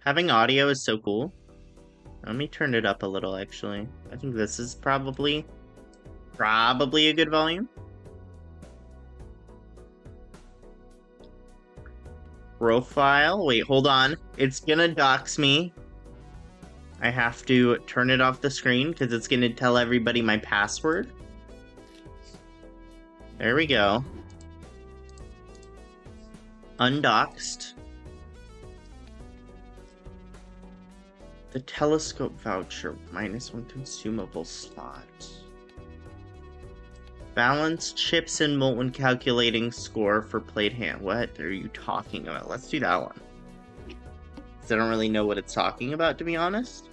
Having audio is so cool. Let me turn it up a little, actually. I think this is probably a good volume. Profile. Wait, hold on. It's gonna dox me. I have to turn it off the screen because it's gonna tell everybody my password. There we go. Undoxed. The telescope voucher, -1 consumable slot. Balance chips and molt when calculating score for played hand. What are you talking about? Let's do that one. Because I don't really know what it's talking about, to be honest.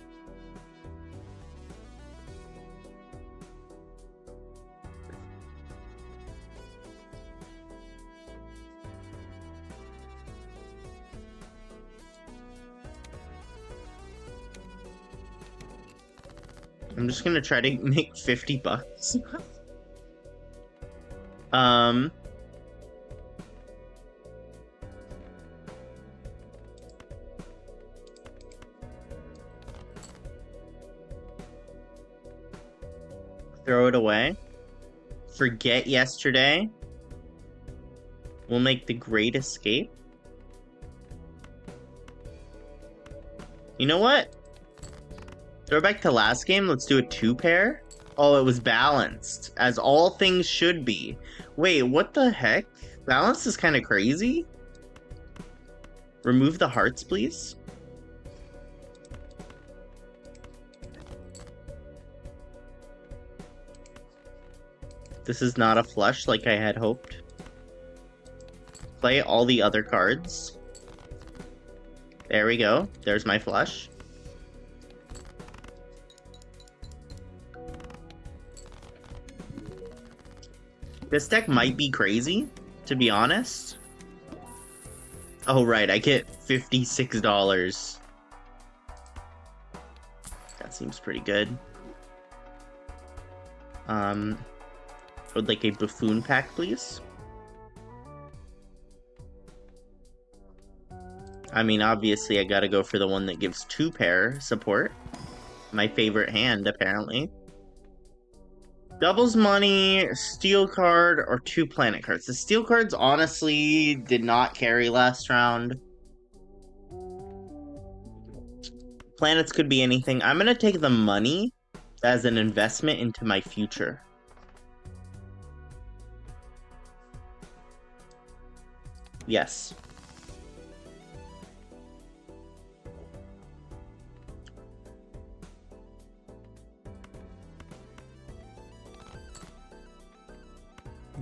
I'm just gonna try to make 50 bucks. Throw it away. Forget yesterday. We'll make the great escape. You know what? Throw back to last game. Let's do a 2-pair. Oh, it was balanced, as all things should be. Wait, what the heck? Balance is kind of crazy. Remove the hearts, please. This is not a flush like I had hoped. Play all the other cards. There we go. There's my flush. This deck might be crazy, to be honest. Oh, right, I get $56. That seems pretty good. I would like a buffoon pack, please. I mean, obviously, I gotta go for the one that gives 2-pair support. My favorite hand, apparently. Doubles money, steel card, or 2 planet cards. The steel cards, honestly, did not carry last round. Planets could be anything. I'm gonna take the money as an investment into my future. Yes.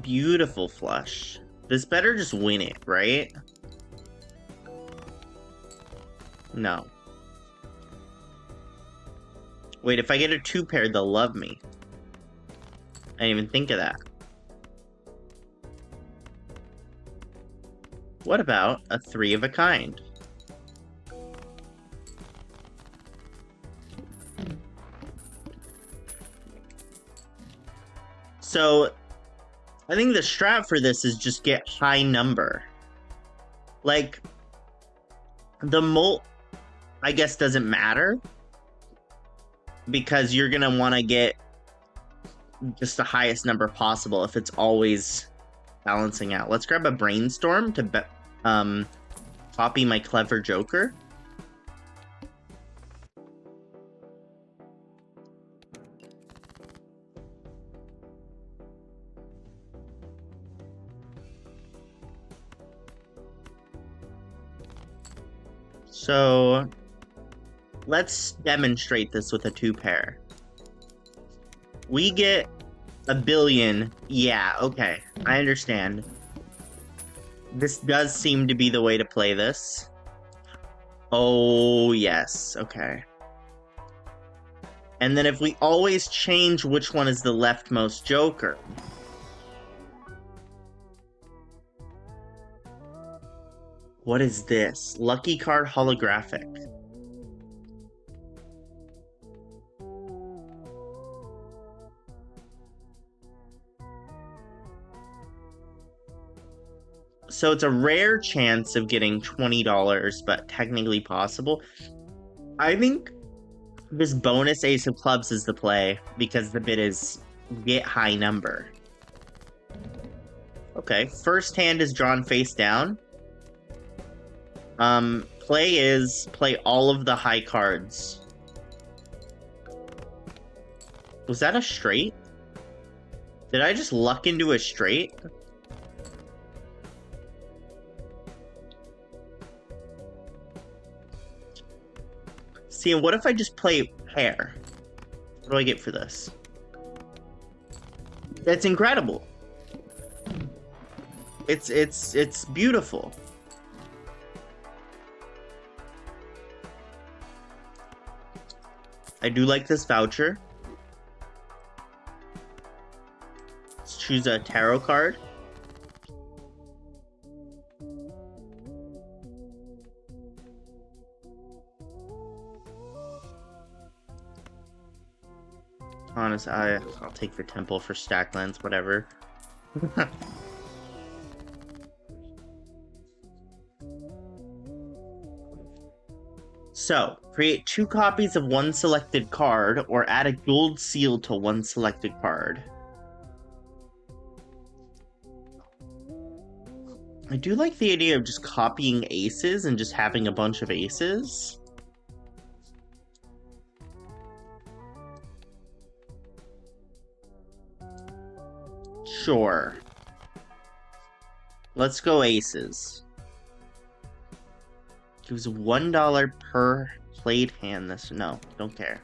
Beautiful flush. This better just win it, right? No. Wait, if I get a 2-pair, they'll love me. I didn't even think of that. What about a 3 of a kind? So, I think the strat for this is just get high number. Like, the molt, I guess, doesn't matter. Because you're gonna want to get just the highest number possible if it's always balancing out. Let's grab a brainstorm to copy my clever joker. So let's demonstrate this with a 2-pair. We get a billion. Yeah, okay. I understand. This does seem to be the way to play this. Oh, yes. Okay. And then if we always change which one is the leftmost joker. What is this? Lucky card holographic. So it's a rare chance of getting $20, but technically possible. I think this bonus ace of clubs is the play because the bid is get high number. Okay, first hand is drawn face down. Play is play all of the high cards. Was that a straight? Did I just luck into a straight? See, and what if I just play pair? What do I get for this? That's incredible. It's beautiful. I do like this voucher. Let's choose a tarot card. Honest, I'll take the temple for Stacklands, whatever. So, create 2 copies of one selected card, or add a gold seal to one selected card. I do like the idea of just copying aces and just having a bunch of aces. Sure. Let's go aces. Gives $1 per played hand. This no, don't care.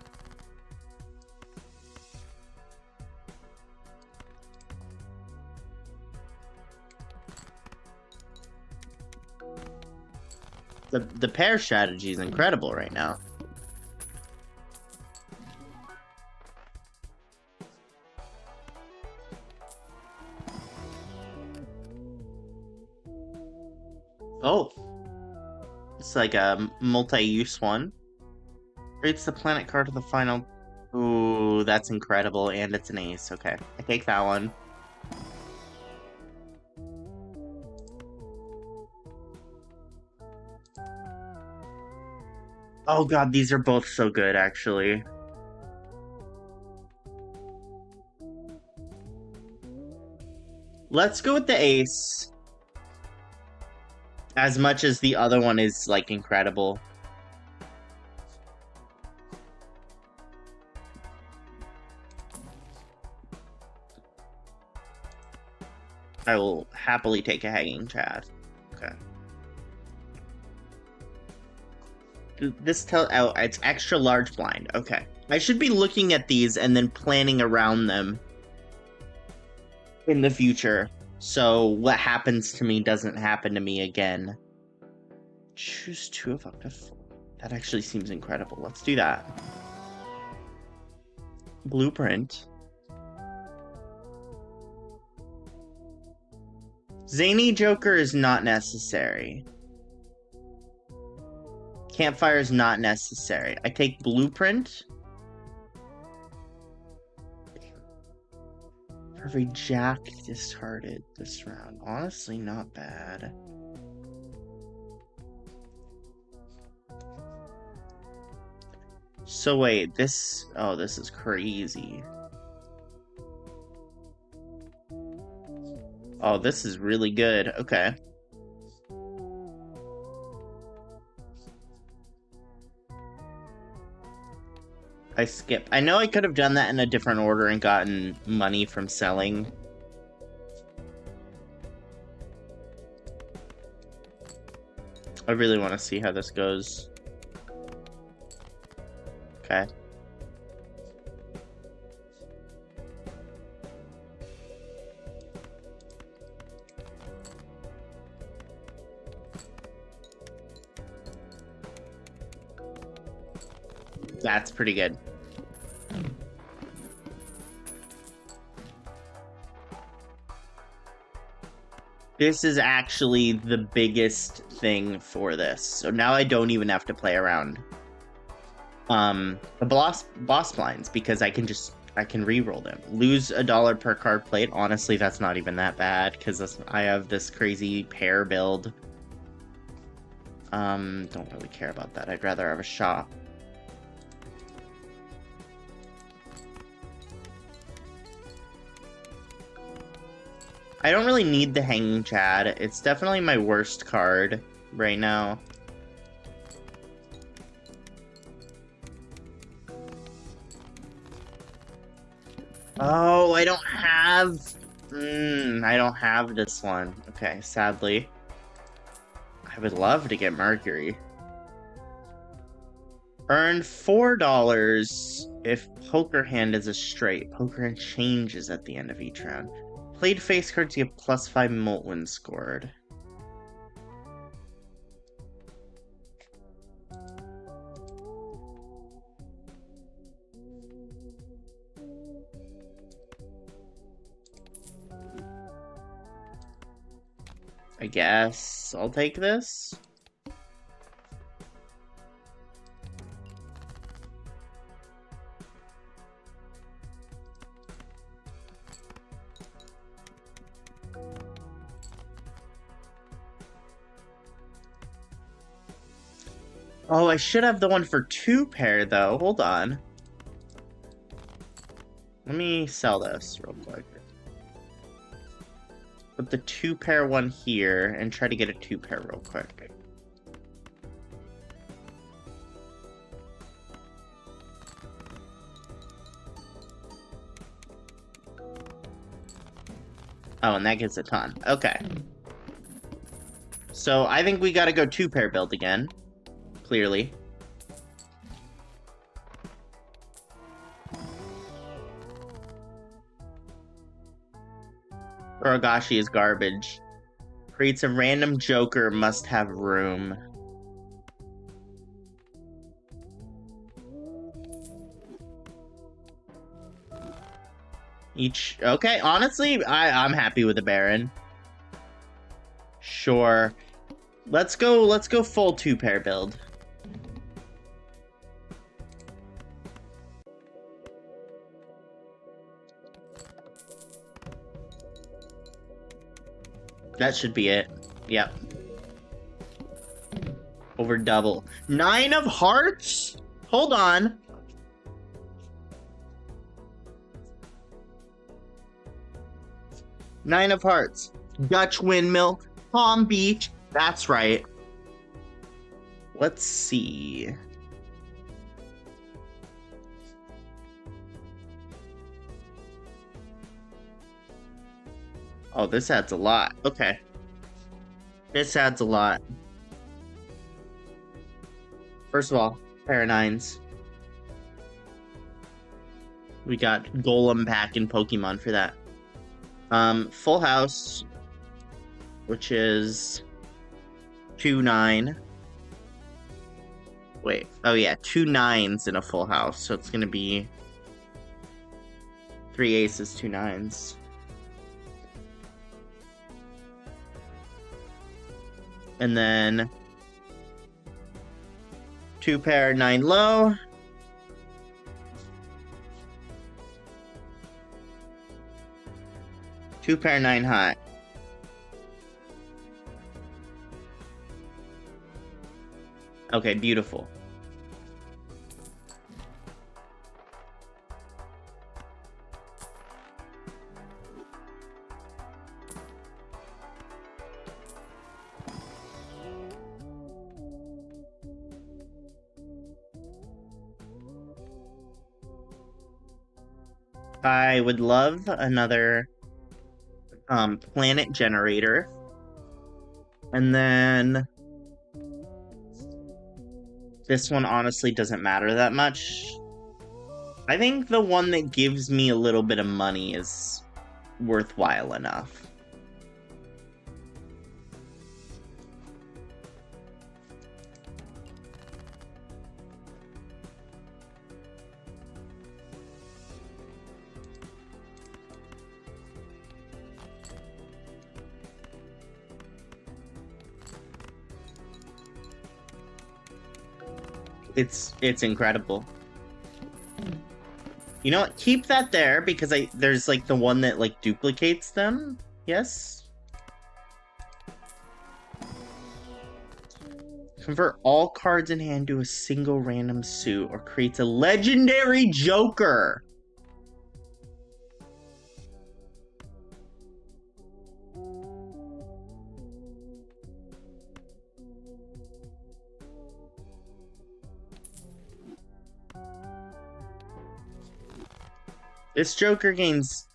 The pair strategy is incredible right now. Oh. It's like a multi-use one. Creates the planet card of the final. Ooh, that's incredible, and it's an ace. Okay, I take that one. Oh god, these are both so good, actually. Let's go with the ace. As much as the other one is, like, incredible. I will happily take a hanging Chad. Okay. This it's extra large blind. Okay. I should be looking at these and then planning around them in the future. So what happens to me doesn't happen to me again. Choose 2 of up to 4. That actually seems incredible. Let's do that. Blueprint. Zany Joker is not necessary. Campfire is not necessary. I take Blueprint. Every jack discarded this round. Honestly, not bad. So wait, this... Oh, this is crazy. Oh, this is really good. Okay. I skip. I know I could have done that in a different order and gotten money from selling. I really want to see how this goes. Okay. That's pretty good. This is actually the biggest thing for this. So now I don't even have to play around the boss blinds because I can just I can re-roll them. Lose $1 per card played. Honestly, that's not even that bad because I have this crazy pair build. Don't really care about that. I'd rather have a shop. I don't really need the Hanging Chad. It's definitely my worst card right now. Oh, I don't have... I don't have this one. Okay, sadly. I would love to get Mercury. Earn $4 if Poker Hand is a straight. Poker Hand changes at the end of each round. Played face cards get +5 Molten scored. I guess I'll take this. Oh, I should have the one for 2-pair, though. Hold on. Let me sell this real quick. Put the 2-pair one here and try to get a 2-pair real quick. Oh, and that gets a ton. Okay. So I think we gotta go 2-pair build again. Clearly. Uragashi is garbage. Creates a random joker, must have room. Okay, honestly, I'm happy with the Baron. Sure. Let's go full 2-pair build. That should be it. Yep. Over double. 9 of hearts? Hold on. Nine of hearts. Dutch windmill. Palm Beach. That's right. Let's see. Oh, this adds a lot. Okay. This adds a lot. First of all, pair of 9s. We got Golem pack in Pokemon for that. Full House, which is 2-9. Wait, oh yeah, 2 9s in a full house, so it's gonna be 3 aces, 2 9s. And then 2-pair 9 low. Two-pair 9 high. Okay, beautiful. I would love another planet generator. And then this one honestly doesn't matter that much. I think the one that gives me a little bit of money is worthwhile enough. It's incredible. You know what? Keep that there because there's like the one that like duplicates them. Yes. Convert all cards in hand to a single random suit or creates a legendary Joker. This Joker gains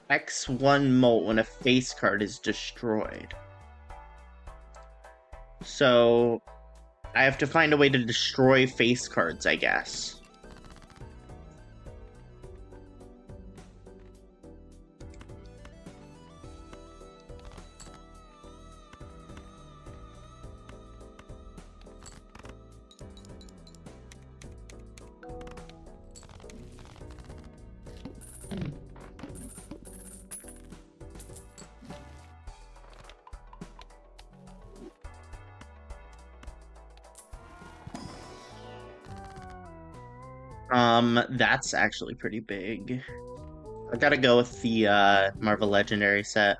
X1 molt when a face card is destroyed. So I have to find a way to destroy face cards, I guess. That's actually pretty big. I gotta go with the Marvel Legendary set.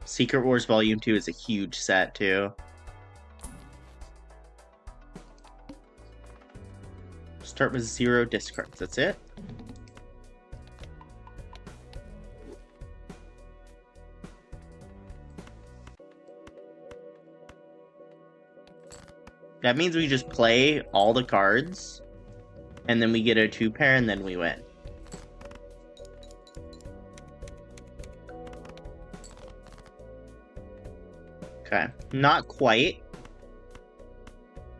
Secret Wars Volume 2 is a huge set, too. Start with 0 discards, that's it? That means we just play all the cards, and then we get a 2-pair, and then we win. Okay, not quite.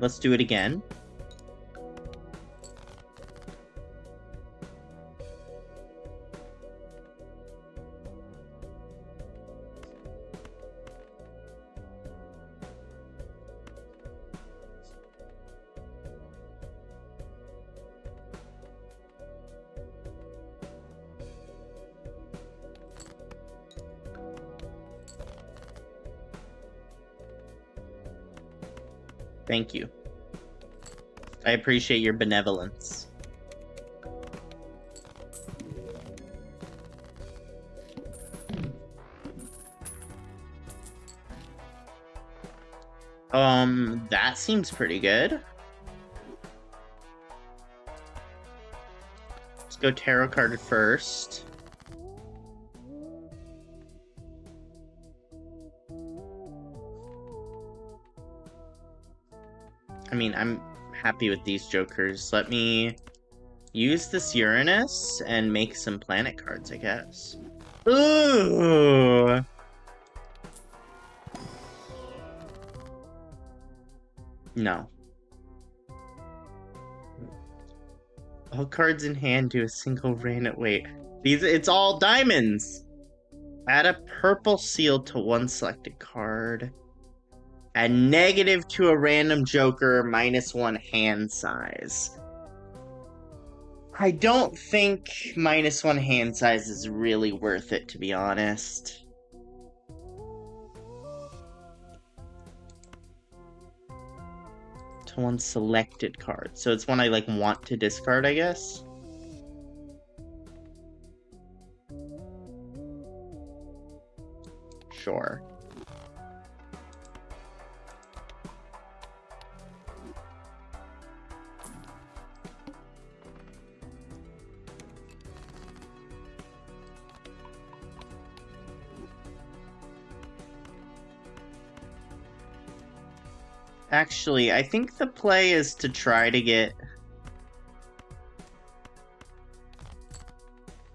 Let's do it again. Thank you. I appreciate your benevolence. That seems pretty good. Let's go tarot card first. I mean, I'm happy with these jokers. Let me use this Uranus and make some planet cards, I guess. Ooh! No. All cards in hand to a single random... Wait. It's all diamonds! Add a purple seal to one selected card. Add negative to a random joker, -1 hand size. I don't think -1 hand size is really worth it, to be honest. To one selected card. So it's one I, like, want to discard, I guess? Sure. Actually, I think the play is to try to get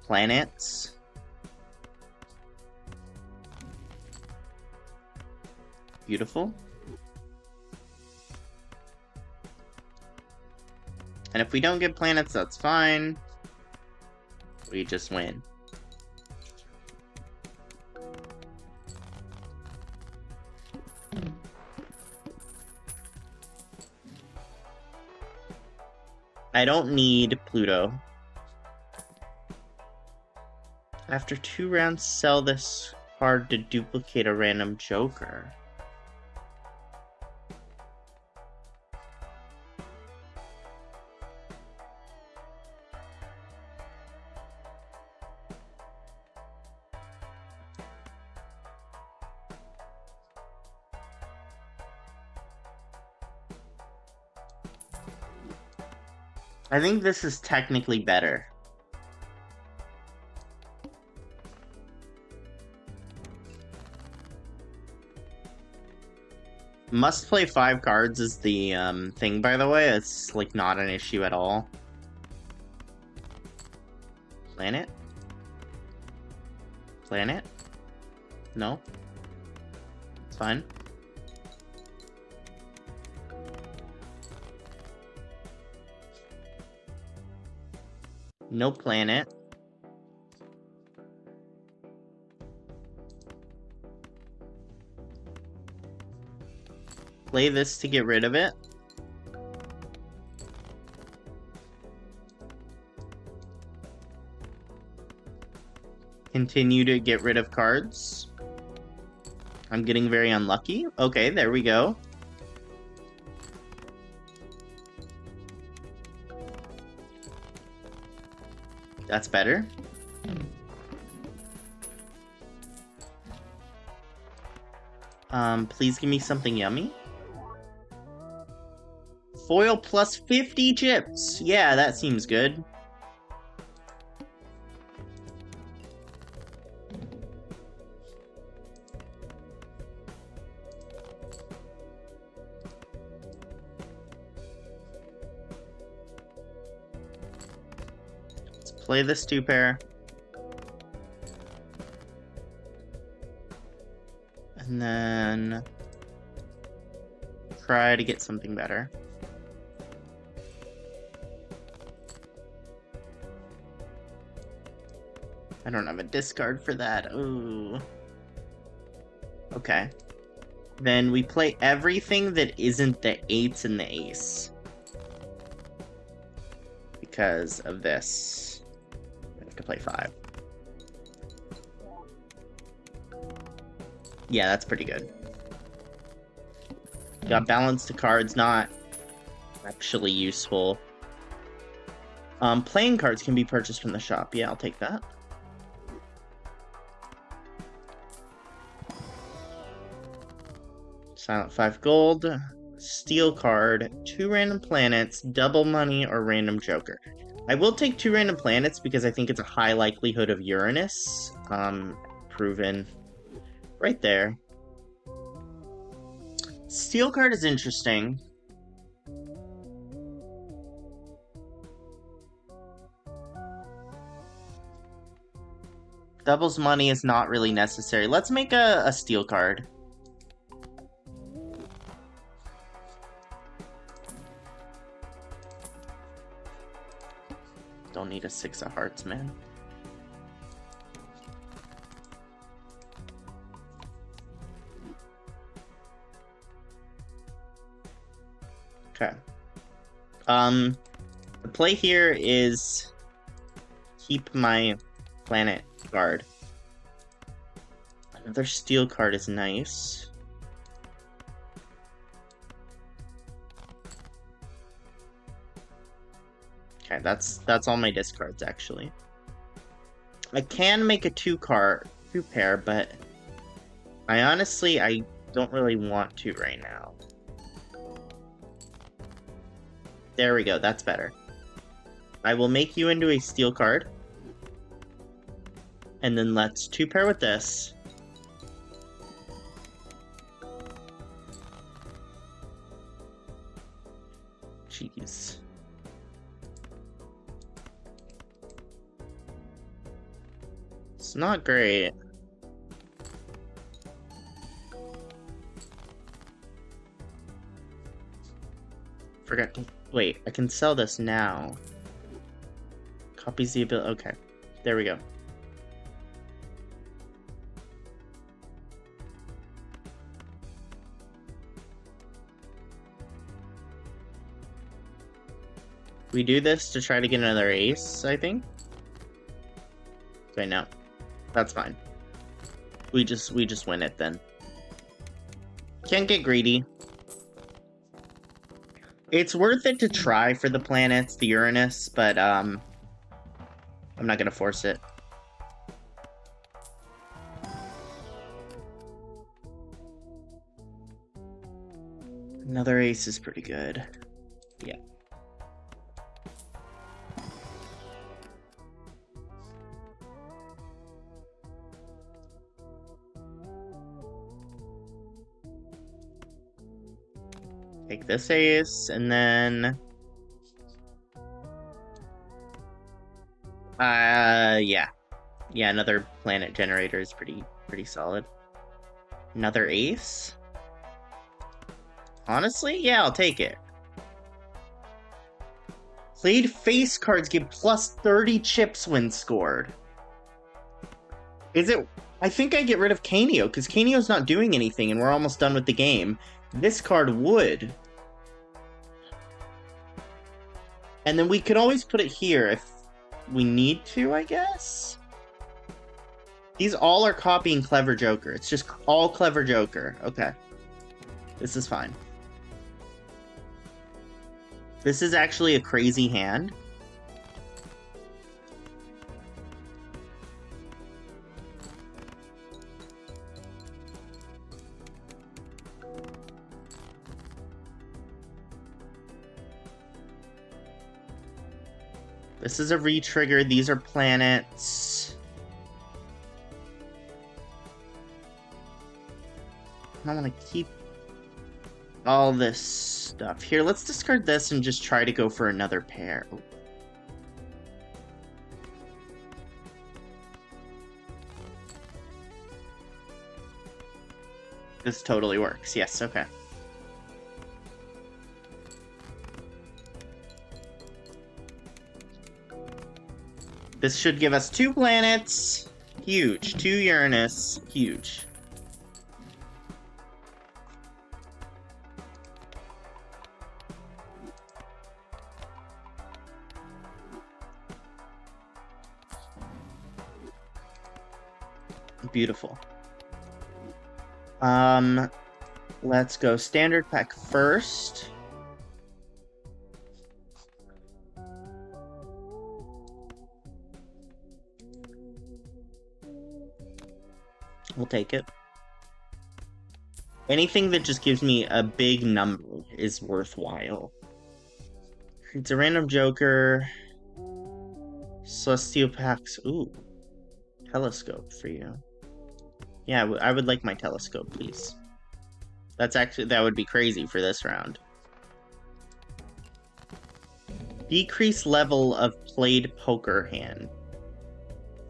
planets. Beautiful. And if we don't get planets, that's fine. We just win. I don't need Pluto. After 2 rounds, sell this card to duplicate a random joker. I think this is technically better. Must play 5 cards is the thing, by the way. It's like not an issue at all. Planet? Planet? No. It's fine. No planet. Play this to get rid of it. Continue to get rid of cards. I'm getting very unlucky. Okay, there we go. That's better. Please give me something yummy. Foil plus 50 chips. Yeah, that seems good. Let's play this 2-pair. And then try to get something better. I don't have a discard for that. Ooh. Okay. Then we play everything that isn't the 8s and the ace. Because of this. I have to play 5. Yeah, that's pretty good. Got balance to cards, not actually useful. Playing cards can be purchased from the shop. Yeah, I'll take that. Silent 5 gold. Steel card. 2 random planets. Double money or random joker. I will take 2 random planets because I think it's a high likelihood of Uranus. Proven. Right there. Steel card is interesting. Doubles money is not really necessary. Let's make a steel card. Don't need a 6 of hearts, man. Okay. The play here is keep my planet card. Another steel card is nice. Okay, that's all my discards actually. I can make a 2-pair, but I don't really want to right now. There we go, that's better. I will make you into a steel card. And then let's 2-pair with this. Jeez. It's not great. Forgot to... Wait, I can sell this now. Copies the ability... Okay, there we go. We do this to try to get another ace, I think. Okay, no. That's fine. We just win it then. Can't get greedy. It's worth it to try for the planets, the Uranus, but I'm not gonna force it. Another ace is pretty good. Yeah. Take this ace, and then... yeah. Yeah, another planet generator is pretty solid. Another ace? Honestly, yeah, I'll take it. Played face cards give plus 30 chips when scored. Is it... I think I get rid of Kaneo, because Kaneo's not doing anything, and we're almost done with the game. This card would. And then we could always put it here if we need to, I guess? These all are copying Clever Joker. It's just all Clever Joker. Okay. This is fine. This is actually a crazy hand. This is a re-trigger. These are planets. I want to keep all this stuff. Here, let's discard this and just try to go for another pair. Oh. This totally works. Yes, okay. This should give us 2 planets. Huge. 2 Uranus. Huge. Beautiful. Let's go standard pack first. We'll take it. Anything that just gives me a big number is worthwhile. It's a random Joker. Celestial packs. Ooh. Telescope for you. Yeah, I would like my telescope, please. That would be crazy for this round. Decrease level of played poker hand.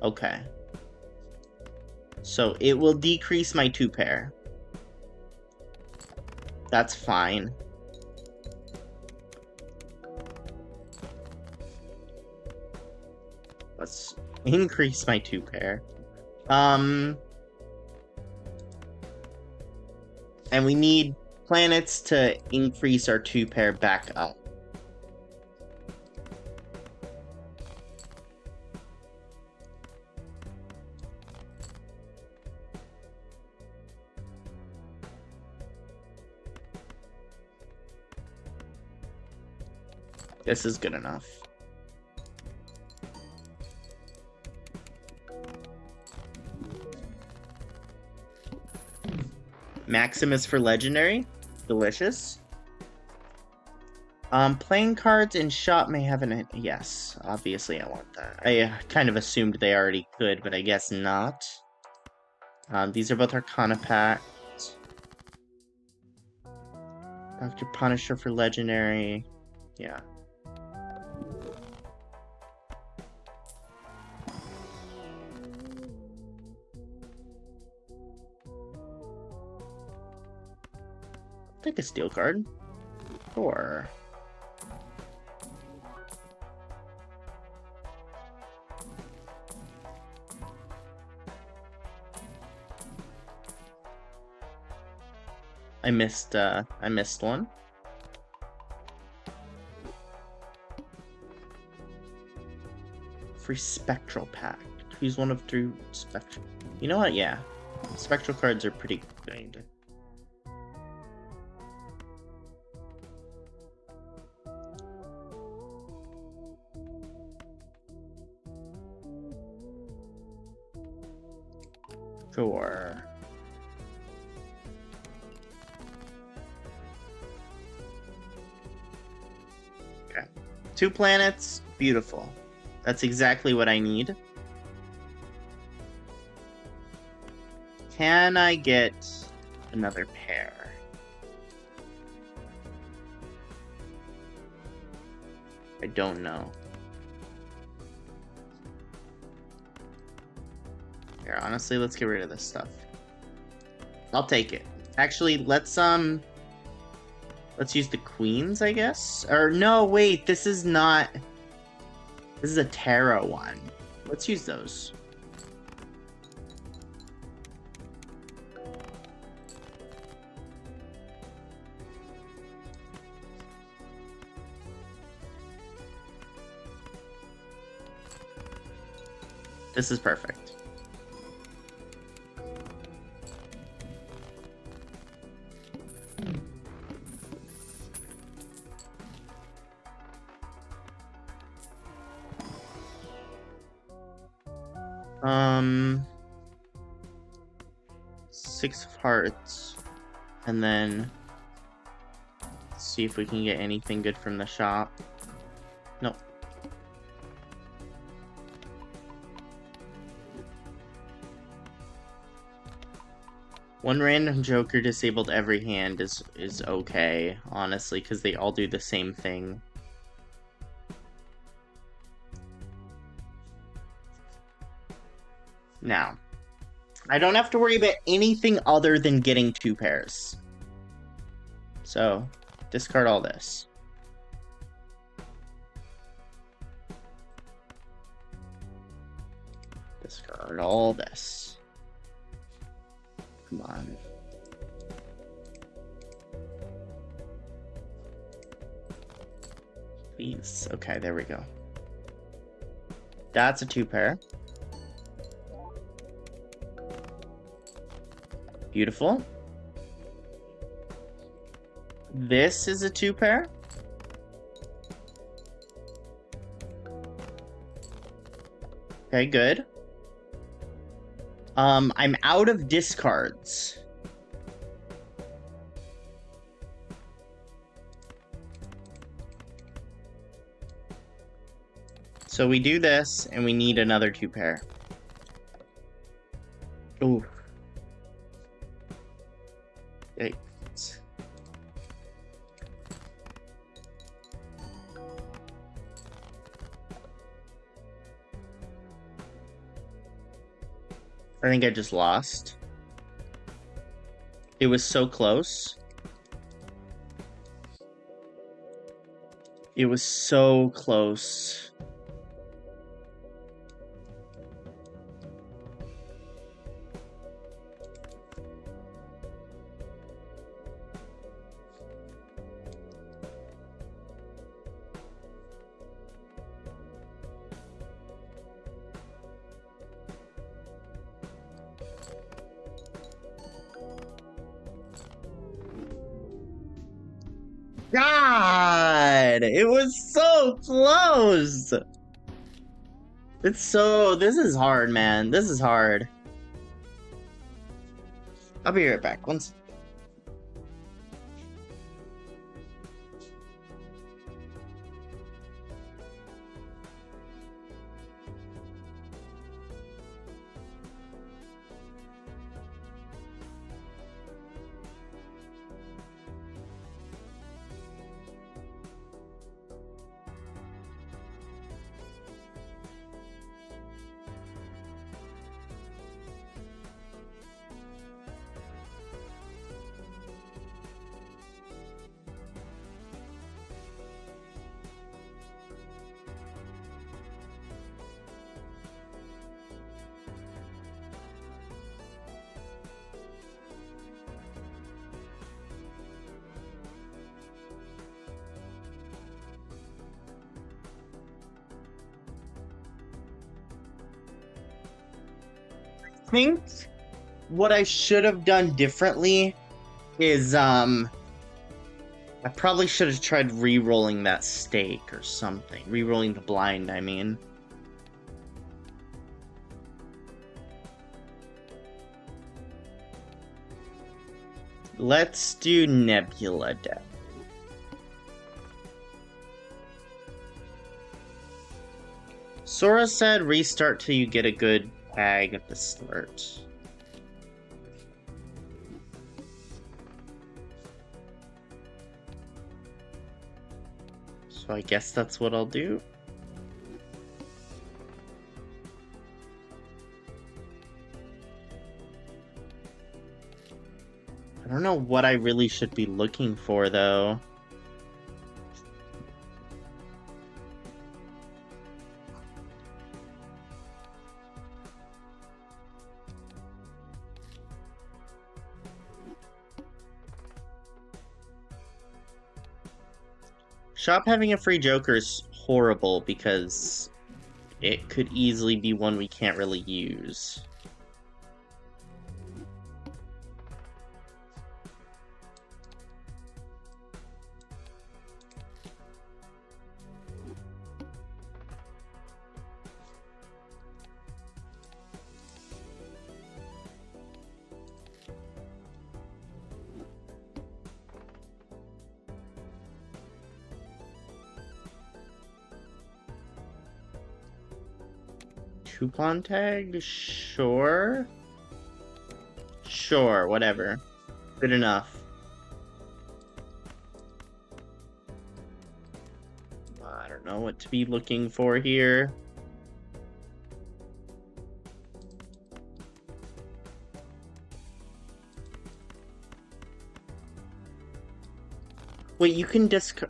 Okay. So it will decrease my 2 pair. That's fine. Let's increase my 2 pair. And we need planets to increase our 2 pair back up. This is good enough. Maximus for legendary. Delicious. Playing cards in shop may have an... Yes, obviously I want that. I kind of assumed they already could, but I guess not. These are both Arcana packs. Dr. Punisher for legendary. Yeah. Take a steel card. Sure. I missed one. Free spectral pack. Choose one of 3 spectral. You know what? Yeah. Spectral cards are pretty good. Sure. Okay. 2 planets. Beautiful. That's exactly what I need. Can I get another pair? I don't know. Here, honestly, let's get rid of this stuff. I'll take it. Actually, let's use the queens, I guess? Or no, wait, this is not... This is a Terra one. Let's use those. This is perfect. Six of hearts, and then see if we can get anything good from the shop. Nope. One random joker disabled every hand is okay, honestly, because they all do the same thing. Now, I don't have to worry about anything other than getting 2 pairs. So, discard all this. Discard all this. Come on. Please. Okay, there we go. That's a 2 pair. Beautiful. This is a 2 pair. Okay, good. I'm out of discards. So we do this, and we need another 2 pair. Ooh. Yikes. I think I just lost. It was so close. It was so close. God, it was so close. This is hard, man. This is hard. I'll be right back. Once. Think what I should have done differently is I probably should have tried re-rolling that stake or something. Re-rolling the blind, I mean. Let's do Nebula Death. Sora said restart till you get a good tag at the start. So I guess that's what I'll do. I don't know what I really should be looking for, though. Shop having a free Joker is horrible because it could easily be one we can't really use. Coupon tag? Sure. Sure, whatever. Good enough. I don't know what to be looking for here. Wait, you can discard...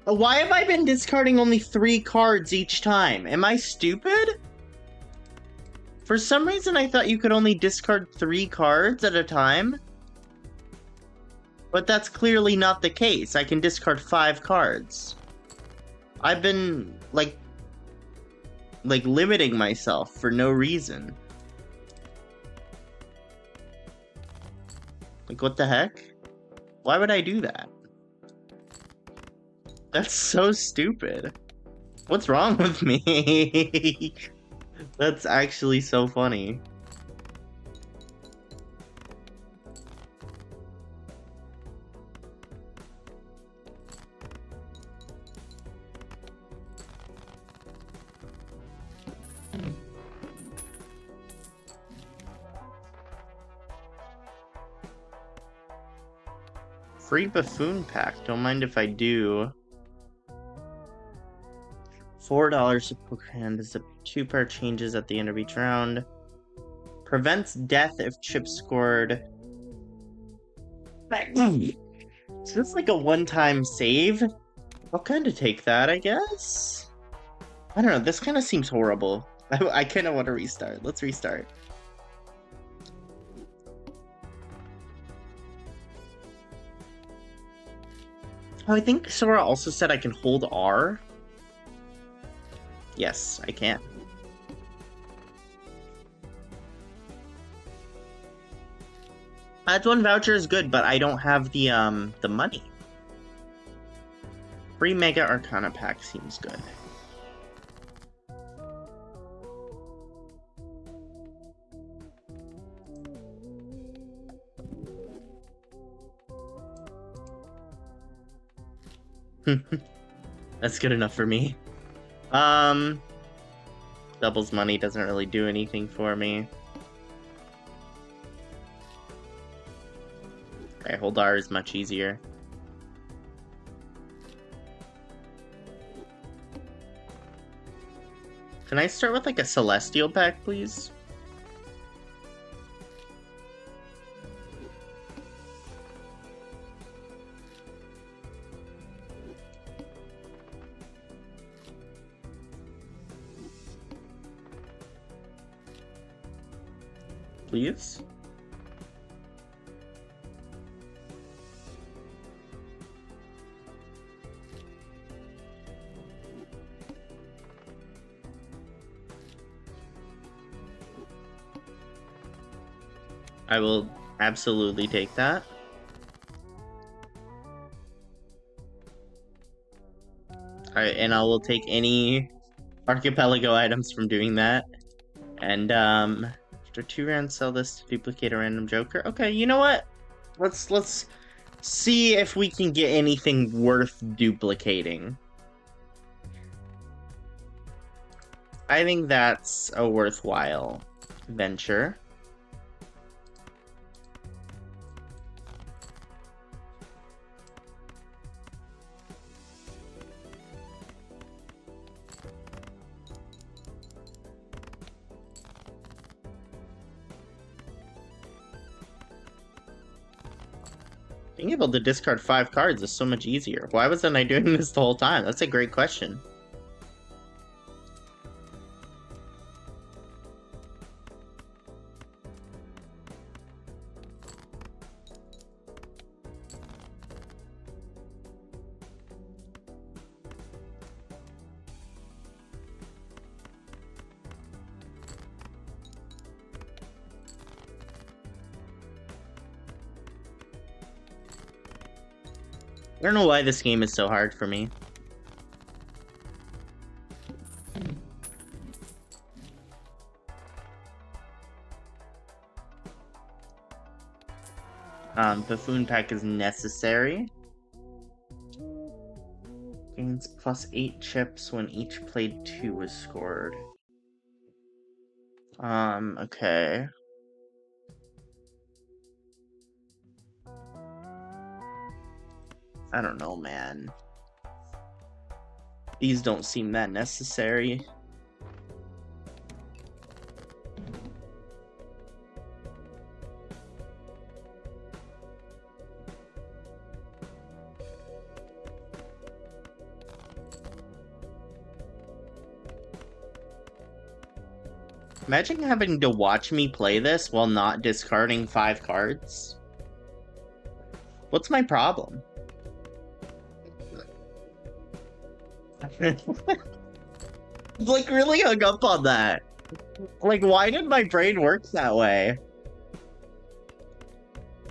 Why have I been discarding only 3 cards each time? Am I stupid? For some reason, I thought you could only discard 3 cards at a time. But that's clearly not the case. I can discard 5 cards. I've been, like limiting myself for no reason. Like, what the heck? Why would I do that? That's so stupid. What's wrong with me? That's actually so funny. Free Buffoon Pack. Don't mind if I do. $4 to Pokemon is a 2-pair changes at the end of each round. Prevents death if chip scored. So it's like a one-time save? I'll kind of take that, I guess? I don't know, this kind of seems horrible. I kind of want to restart. Let's restart. Oh, I think Sora also said I can hold R. Yes, I can. Add 1 voucher is good, but I don't have the money. Free Mega Arcana pack seems good. That's good enough for me. Doubles money doesn't really do anything for me. Okay, hold R is much easier. Can I start with like a Celestial pack, please? Please? I will absolutely take that. Alright, and I will take any Archipelago items from doing that. And, after 2 rounds, sell this to duplicate a random Joker. Okay, you know what? Let's see if we can get anything worth duplicating. I think that's a worthwhile venture. Being able to discard 5 cards is so much easier. Why wasn't I doing this the whole time? That's a great question. I don't know why this game is so hard for me. Buffoon Pack is necessary. Gains plus 8 chips when each played 2 is scored. Okay. I don't know, man. These don't seem that necessary. Imagine having to watch me play this while not discarding 5 cards. What's my problem? Like, really hung up on that. Like, why did my brain work that way?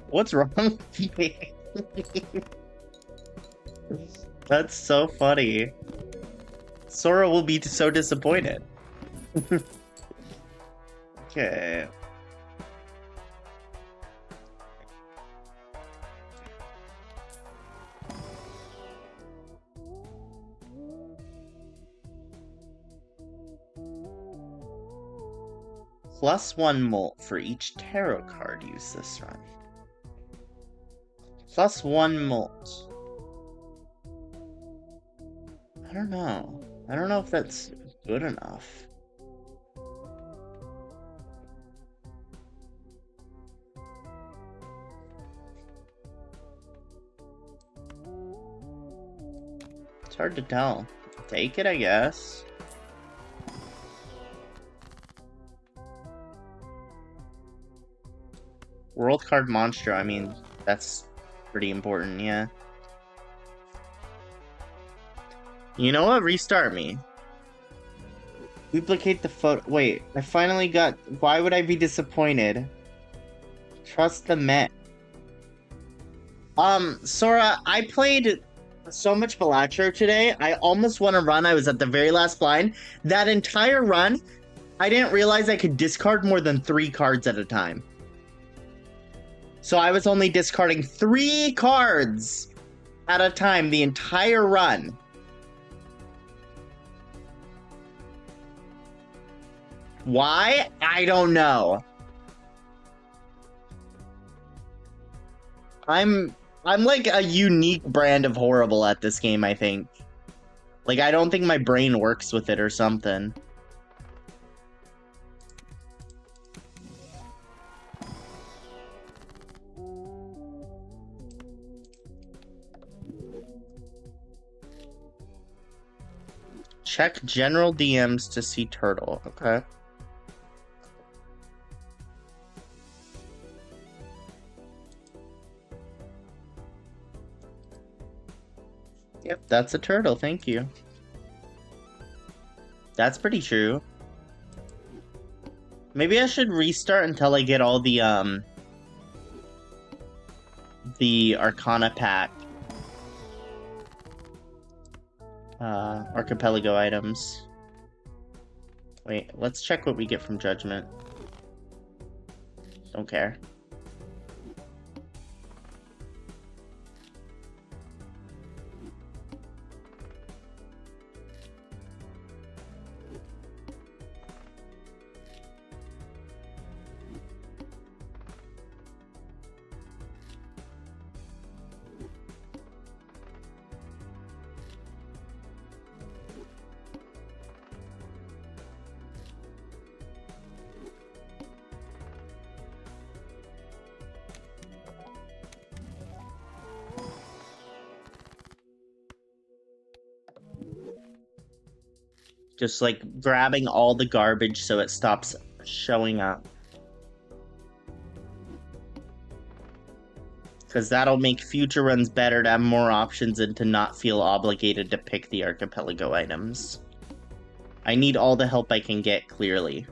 What's wrong with me? That's so funny. Sora will be so disappointed. Okay. +1 molt for each tarot card used this run. +1 molt. I don't know. I don't know if that's good enough. It's hard to tell. Take it, I guess. World card monster, I mean, that's pretty important, yeah. You know what? Restart me. Duplicate the photo. Wait, I finally got... Why would I be disappointed? Trust the Met. Sora, I played so much Balatro today. I almost won a run. I was at the very last blind. That entire run, I didn't realize I could discard more than 3 cards at a time. So I was only discarding 3 cards at a time the entire run. Why? I don't know. I'm like a unique brand of horrible at this game, I think. Like, I don't think my brain works with it or something. Check general DMs to see turtle. Okay. Yep, that's a turtle, thank you. That's pretty true. Maybe I should restart until I get all the Arcana pack. Archipelago items. Wait, let's check what we get from Judgment. Don't care. Just like grabbing all the garbage so it stops showing up. Because that'll make future runs better to have more options and to not feel obligated to pick the Archipelago items. I need all the help I can get, clearly.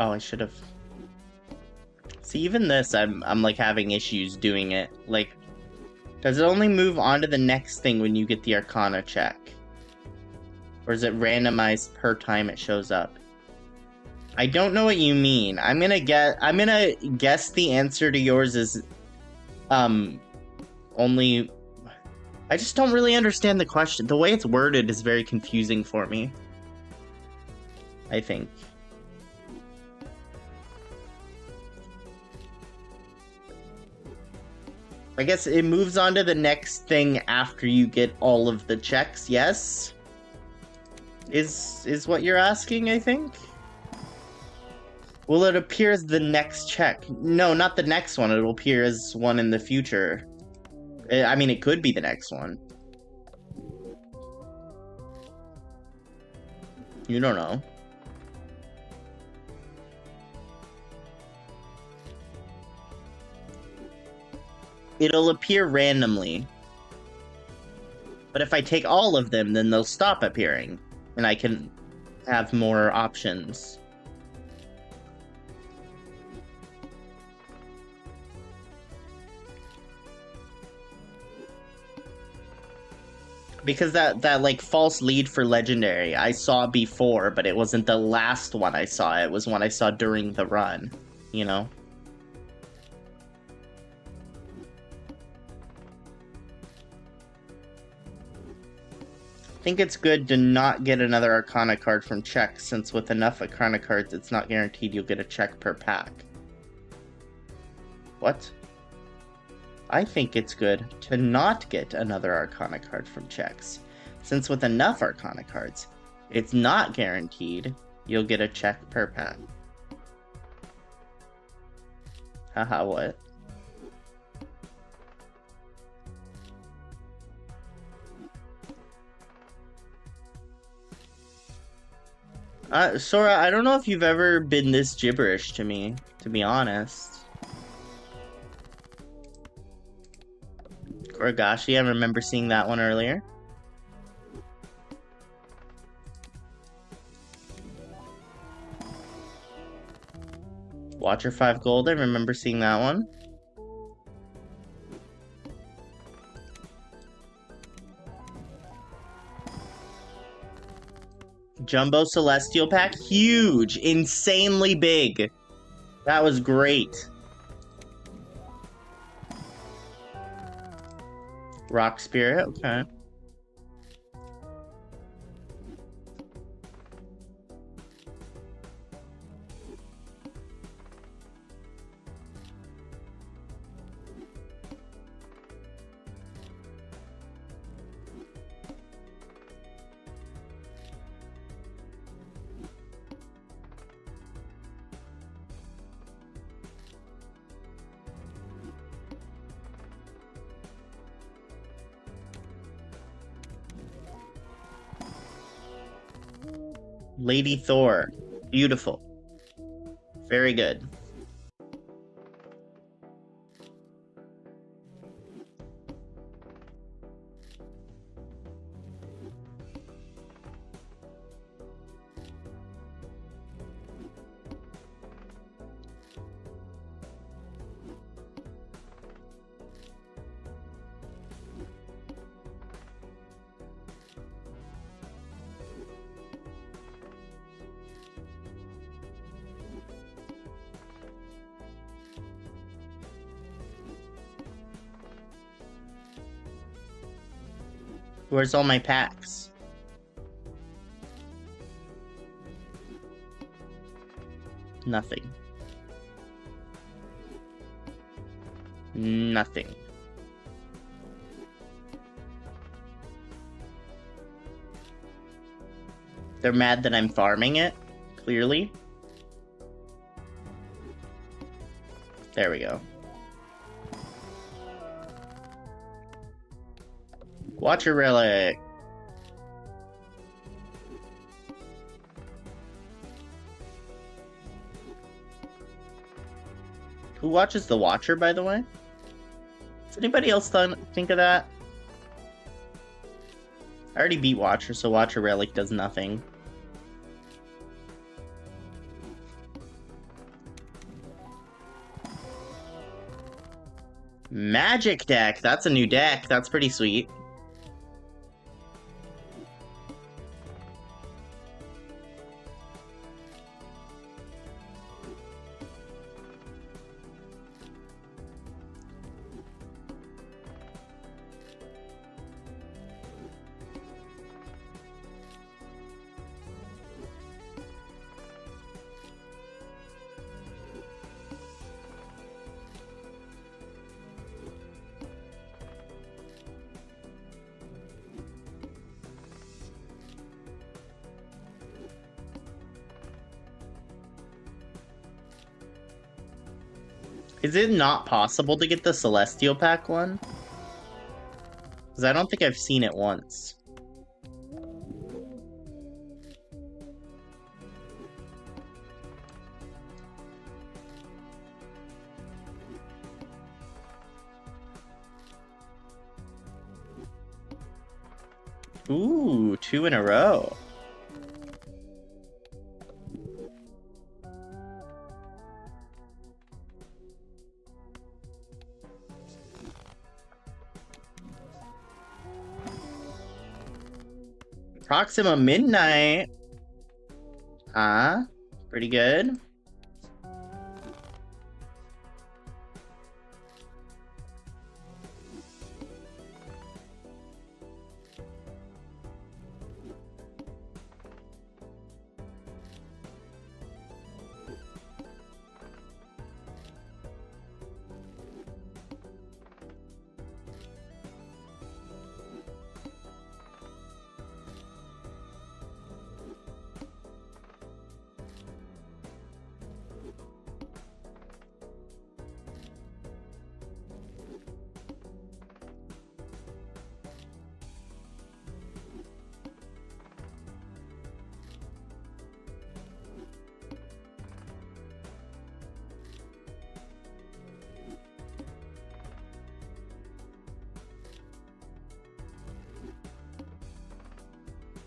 Oh, I should have... See, even this, I'm like having issues doing it. Like, does it only move on to the next thing when you get the Arcana check? Or is it randomized per time it shows up? I don't know what you mean. I'm gonna guess the answer to yours is only... I just don't really understand the question. The way it's worded is very confusing for me, I think. I guess it moves on to the next thing after you get all of the checks, yes? Is what you're asking, I think? Will it appear as the next check? No, not the next one. It'll appear as one in the future. I mean, it could be the next one. You don't know. It'll appear randomly. But if I take all of them, then they'll stop appearing. And I can have more options. Because that like false lead for legendary I saw before, but it wasn't the last one I saw. It was one I saw during the run, you know? I think it's good to not get another Arcana card from checks, since with enough Arcana cards, it's not guaranteed you'll get a check per pack. What? I think it's good to not get another Arcana card from checks, since with enough Arcana cards, it's not guaranteed you'll get a check per pack. Haha, what? Sora, I don't know if you've ever been this gibberish to me, to be honest. Koragashi, I remember seeing that one earlier. Watcher 5 Gold, I remember seeing that one. Jumbo Celestial Pack, huge, insanely big. That was great. Rock Spirit, okay. Lady Thor. Beautiful. Very good. Where's all my packs? Nothing. Nothing. They're mad that I'm farming it? clearly. There we go. Watcher Relic. Who watches the Watcher, by the way? Does anybody else think of that? I already beat Watcher, so Watcher Relic does nothing. Magic deck! That's a new deck. That's pretty sweet. Is it not possible to get the Celestial Pack one? Because I don't think I've seen it once. Ooh, 2 in a row. Proxima Midnight. Pretty good.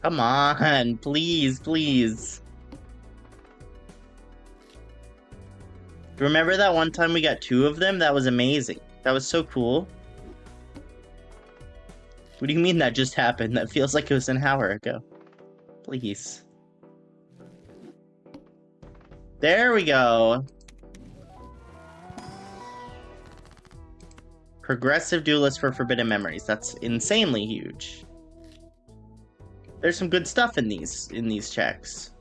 Come on, please, please. Remember that one time we got 2 of them? That was amazing. That was so cool. What do you mean that just happened? That feels like it was an hour ago. Please. There we go. Progressive Duelist for Forbidden Memories. That's insanely huge. There's some good stuff in these checks.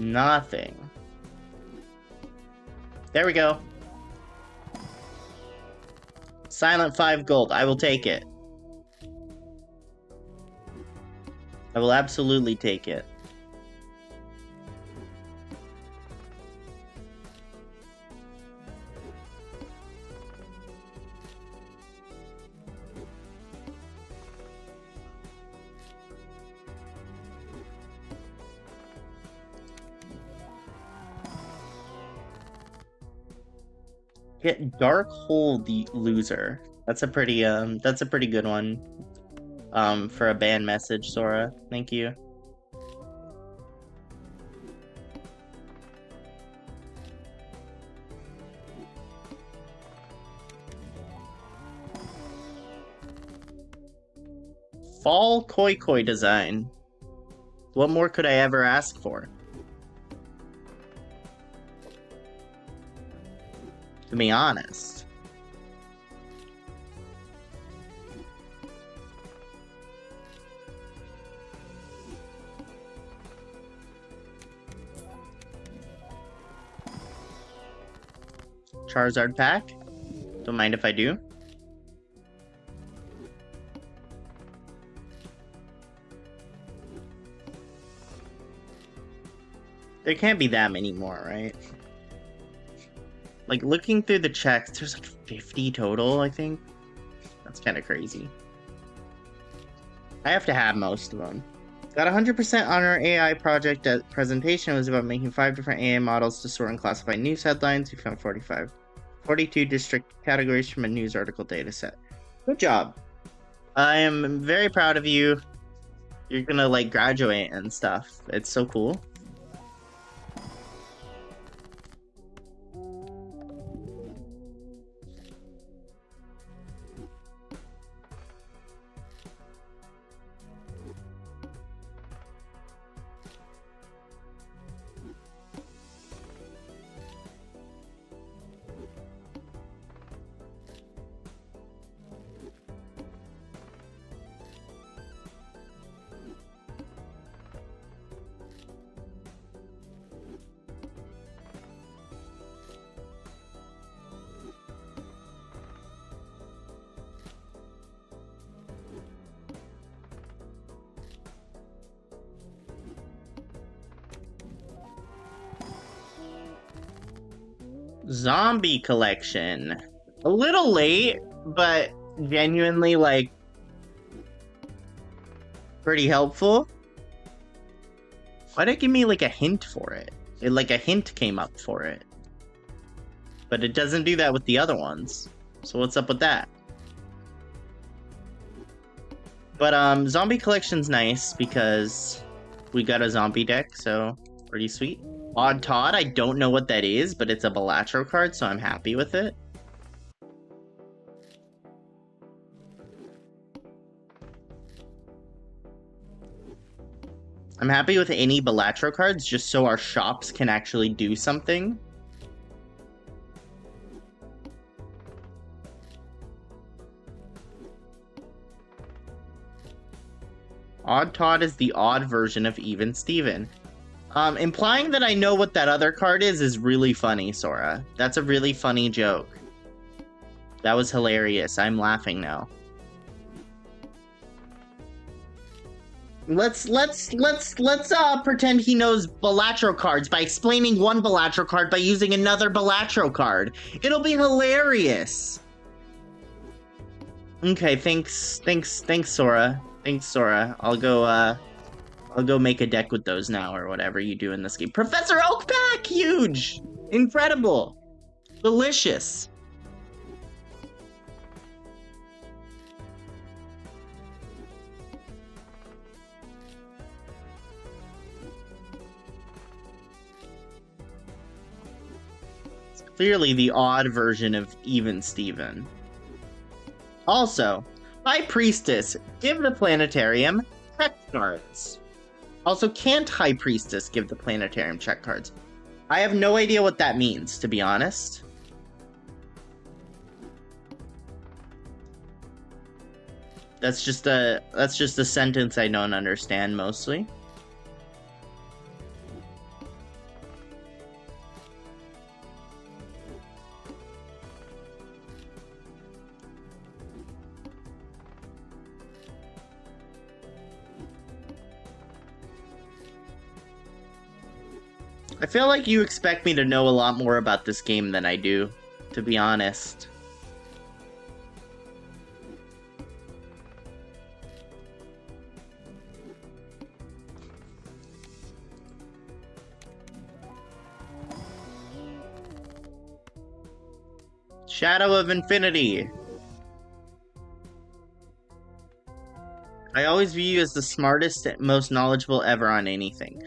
Nothing. There we go. Silent 5 gold. I will take it. I will absolutely take it. Get Dark Hole the Loser. That's a pretty good one. For a ban message, Sora. Thank you. Fall Koi Koi design. What more could I ever ask for? to be honest. Charizard pack. Don't mind if I do. There can't be that many more, right? Like, looking through the checks, there's like 50 total, I think. That's kind of crazy. I have to have most of them. Got 100% on our AI project presentation. It was about making 5 different AI models to sort and classify news headlines. We found 42 district categories from a news article data set. Good job. I am very proud of you. You're gonna, like, graduate and stuff. It's so cool. Zombie collection. A little late, but genuinely, like, pretty helpful. Why did it give me, like, a hint for it? Like, a hint came up for it. But it doesn't do that with the other ones. So what's up with that? But, zombie collection's nice because we got a zombie deck, so pretty sweet. Odd Todd, I don't know what that is, but it's a Balatro card, so I'm happy with it. I'm happy with any Balatro cards, just so our shops can actually do something. Odd Todd is the odd version of Even Steven. Implying that I know what that other card is really funny, Sora. That's a really funny joke. That was hilarious. I'm laughing now. Let's pretend he knows Balatro cards by explaining one Balatro card by using another Balatro card. It'll be hilarious. Okay, thanks, Sora. Thanks, Sora. I'll go make a deck with those now, or whatever you do in this game. Professor Oak Pack! Huge! Incredible! Delicious! It's clearly the odd version of Even Steven. Also, High Priestess, give the planetarium check cards. Also, can't High Priestess give the planetarium check cards? I have no idea what that means, to be honest. That's just a sentence I don't understand mostly. I feel like you expect me to know a lot more about this game than I do, to be honest. Shadow of Infinity. I always view you as the smartest, most knowledgeable ever on anything.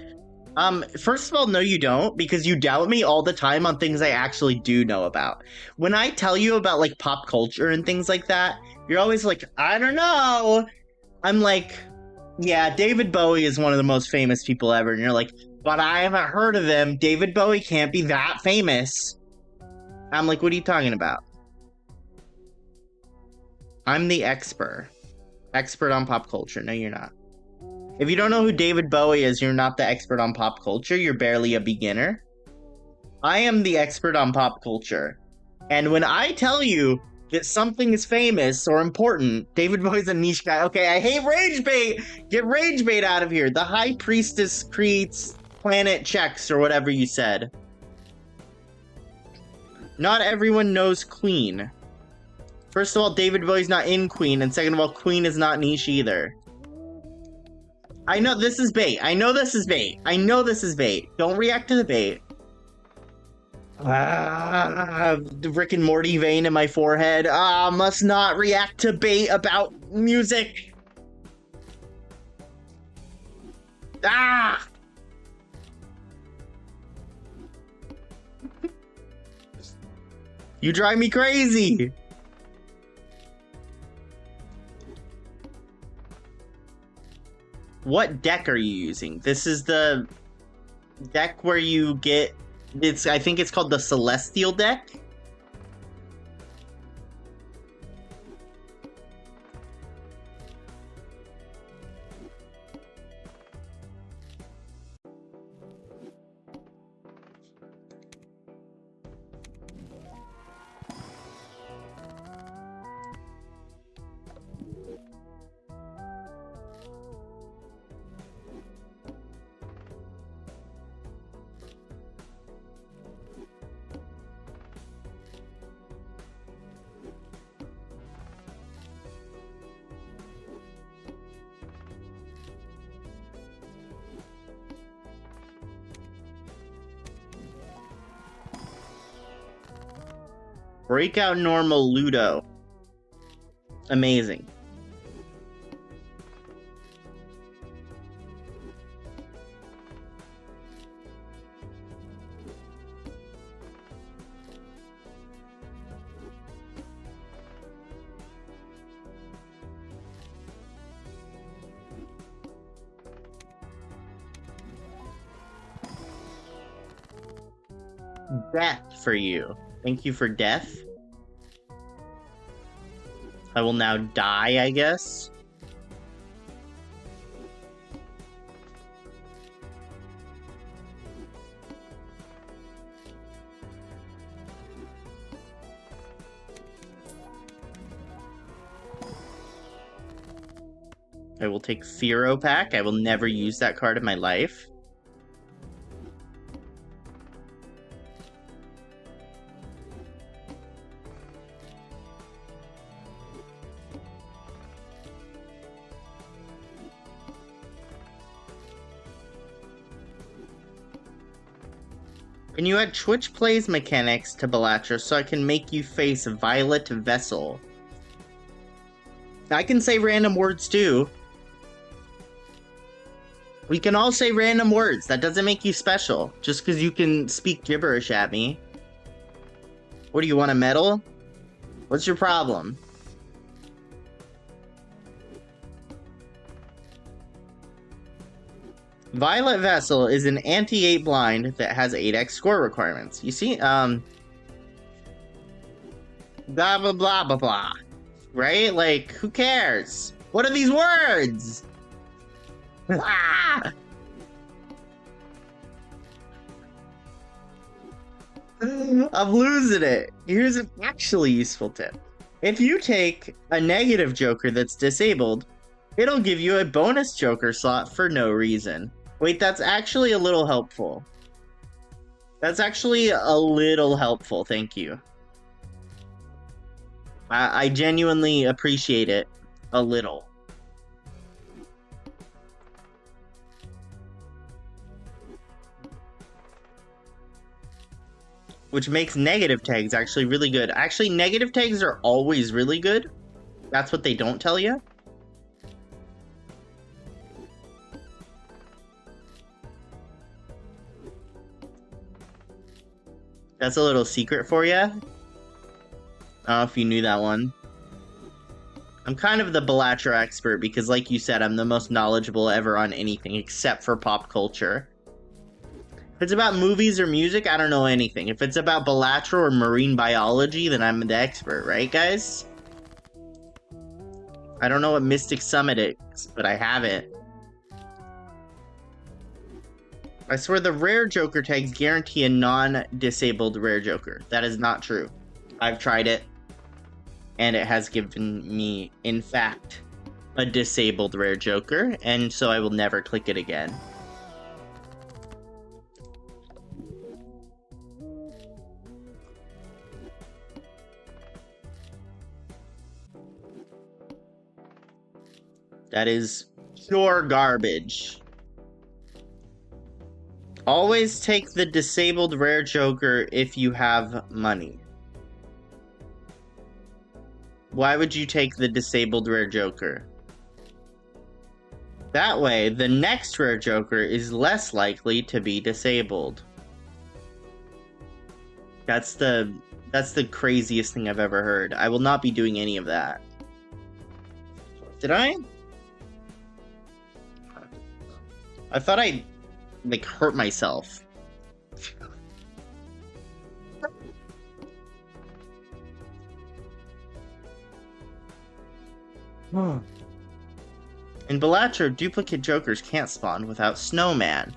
First of all, no you don't, because you doubt me all the time on things I actually do know about. When I tell you about, like, pop culture and things like that, you're always like, I don't know. I'm like, yeah, David Bowie is one of the most famous people ever. And you're like, but I haven't heard of him. David Bowie can't be that famous. I'm like, what are you talking about? I'm the expert. Expert on pop culture. No, you're not. If you don't know who David Bowie is, you're not the expert on pop culture. You're barely a beginner. I am the expert on pop culture. And when I tell you that something is famous or important, David Bowie's a niche guy. Okay, I hate rage bait. Get rage bait out of here. The High Priestess creates planet checks or whatever you said. Not everyone knows Queen. First of all, David Bowie's not in Queen, and second of all, Queen is not niche either. I know this is bait. I know this is bait. I know this is bait. Don't react to the bait. The Rick and Morty vein in my forehead. Must not react to bait about music. You drive me crazy. What deck are you using? This is the deck where you get... I think it's called the Celestial deck. Breakout normal Ludo. Amazing. Death for you. Thank you for death. I will now die, I guess. I will take Fearow Pack. I will never use that card in my life. Can you add Twitch Plays mechanics to Balatro so I can make you face Violet Vessel? I can say random words too. We can all say random words. That doesn't make you special. Just because you can speak gibberish at me. What do you want, a medal? What's your problem? Violet Vessel is an anti-8 blind that has 8x score requirements. You see, blah, blah, blah, blah, blah. Right? Like, who cares? What are these words? Ah! I'm losing it. Here's an actually useful tip. If you take a negative Joker that's disabled, it'll give you a bonus Joker slot for no reason. Wait, that's actually a little helpful. That's actually a little helpful, thank you. I genuinely appreciate it a little. Which makes negative tags actually really good. Actually, negative tags are always really good. That's what they don't tell you. That's a little secret for you. I don't know if you knew that one. I'm kind of the Balatro expert because, like you said, I'm the most knowledgeable ever on anything except for pop culture. If it's about movies or music, I don't know anything. If it's about Balatro or marine biology, then I'm the expert, right, guys? I don't know what Mystic Summit is, but I have it. I swear the rare Joker tags guarantee a non-disabled rare Joker. That is not true. I've tried it, and it has given me, in fact, a disabled rare Joker, and so I will never click it again. That is pure garbage. Always take the disabled rare Joker if you have money. Why would you take the disabled rare Joker? That way, the next rare Joker is less likely to be disabled. That's the craziest thing I've ever heard. I will not be doing any of that. Did I? I thought I, like, hurt myself. In Balatro, duplicate Jokers can't spawn without Snowman.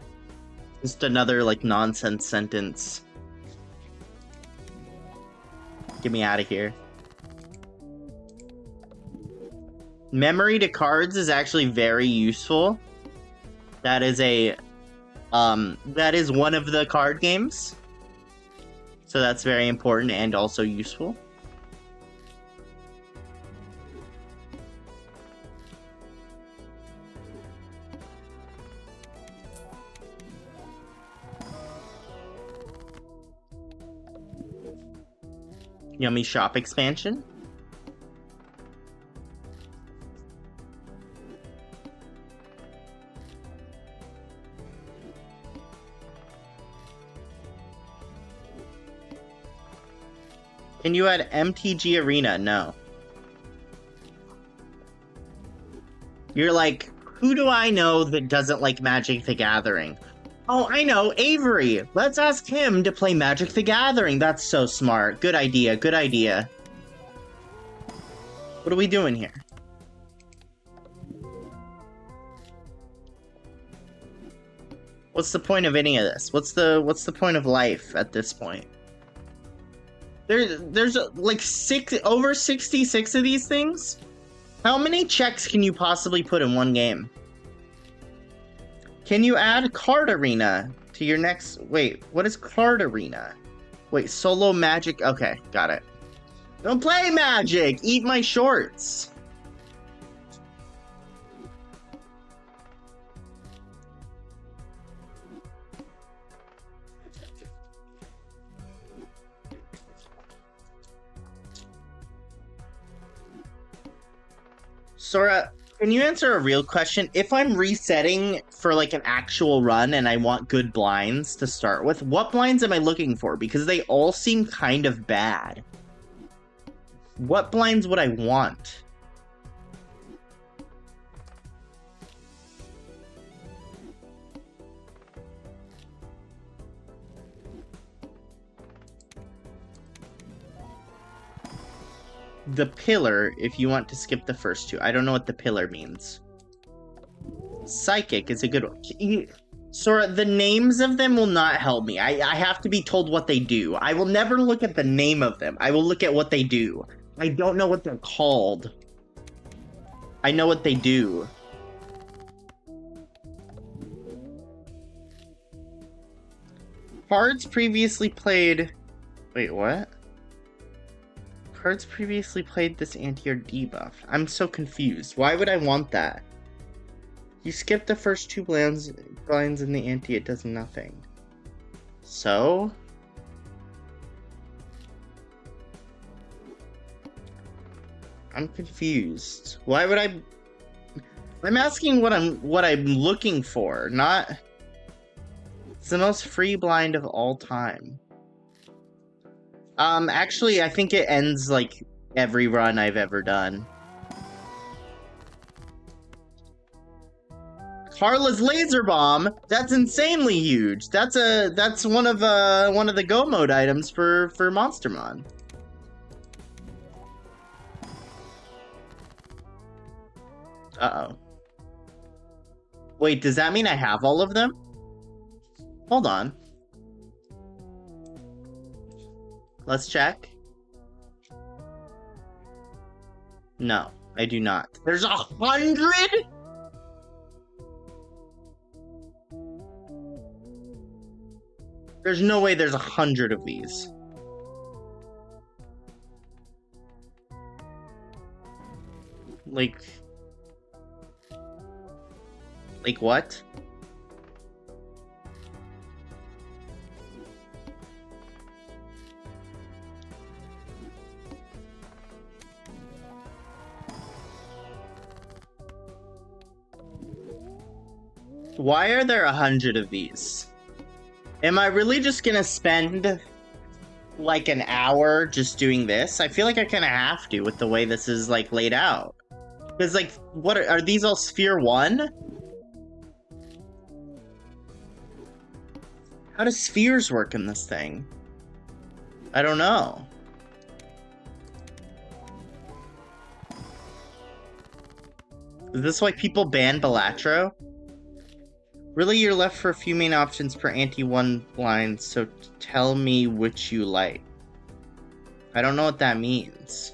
Just another, like, nonsense sentence. Get me out of here. Memory to cards is actually very useful. That is that is one of the card games. So that's very important and also useful. Yummy Shop expansion. Can you add MTG Arena? No. You're like, who do I know that doesn't like Magic the Gathering? Oh, I know, Avery! Let's ask him to play Magic the Gathering. That's so smart. Good idea, good idea. What are we doing here? What's the point of any of this? What's the point of life at this point? There's like over 66 of these things? How many checks can you possibly put in one game? Can you add Card Arena to your next... Wait, what is Card Arena? Wait, solo Magic... Okay, got it. Don't play Magic! Eat my shorts! Sora, can you answer a real question? If I'm resetting for like an actual run and I want good blinds to start with, what blinds am I looking for? Because they all seem kind of bad. What blinds would I want? The pillar, if you want to skip the first two. I don't know what the pillar means. Psychic is a good one. Sora, the names of them will not help me. I have to be told what they do. I will never look at the name of them. I will look at what they do. I don't know what they're called. I know what they do. Cards previously played... Wait, what? Cards previously played this anti-air debuff. I'm so confused. Why would I want that? You skip the first two blinds in the anti, it does nothing. So? I'm confused. Why would I... I'm asking what I'm looking for, not... It's the most free blind of all time. Actually, I think it ends, like, every run I've ever done. Carla's laser bomb. That's insanely huge. That's one of the go mode items for Monstermon. Uh-oh. Wait, does that mean I have all of them? Hold on. Let's check. No, I do not. There's 100? There's no way there's 100 of these. Like what? Why are there 100 of these? Am I really just gonna spend like an hour just doing this? I feel like I kind of have to with the way this is like laid out. Because like, what are these all Sphere 1? How do spheres work in this thing? I don't know. Is this why people ban Balatro? Really, you're left for a few main options per anti-1 line, so tell me which you like. I don't know what that means.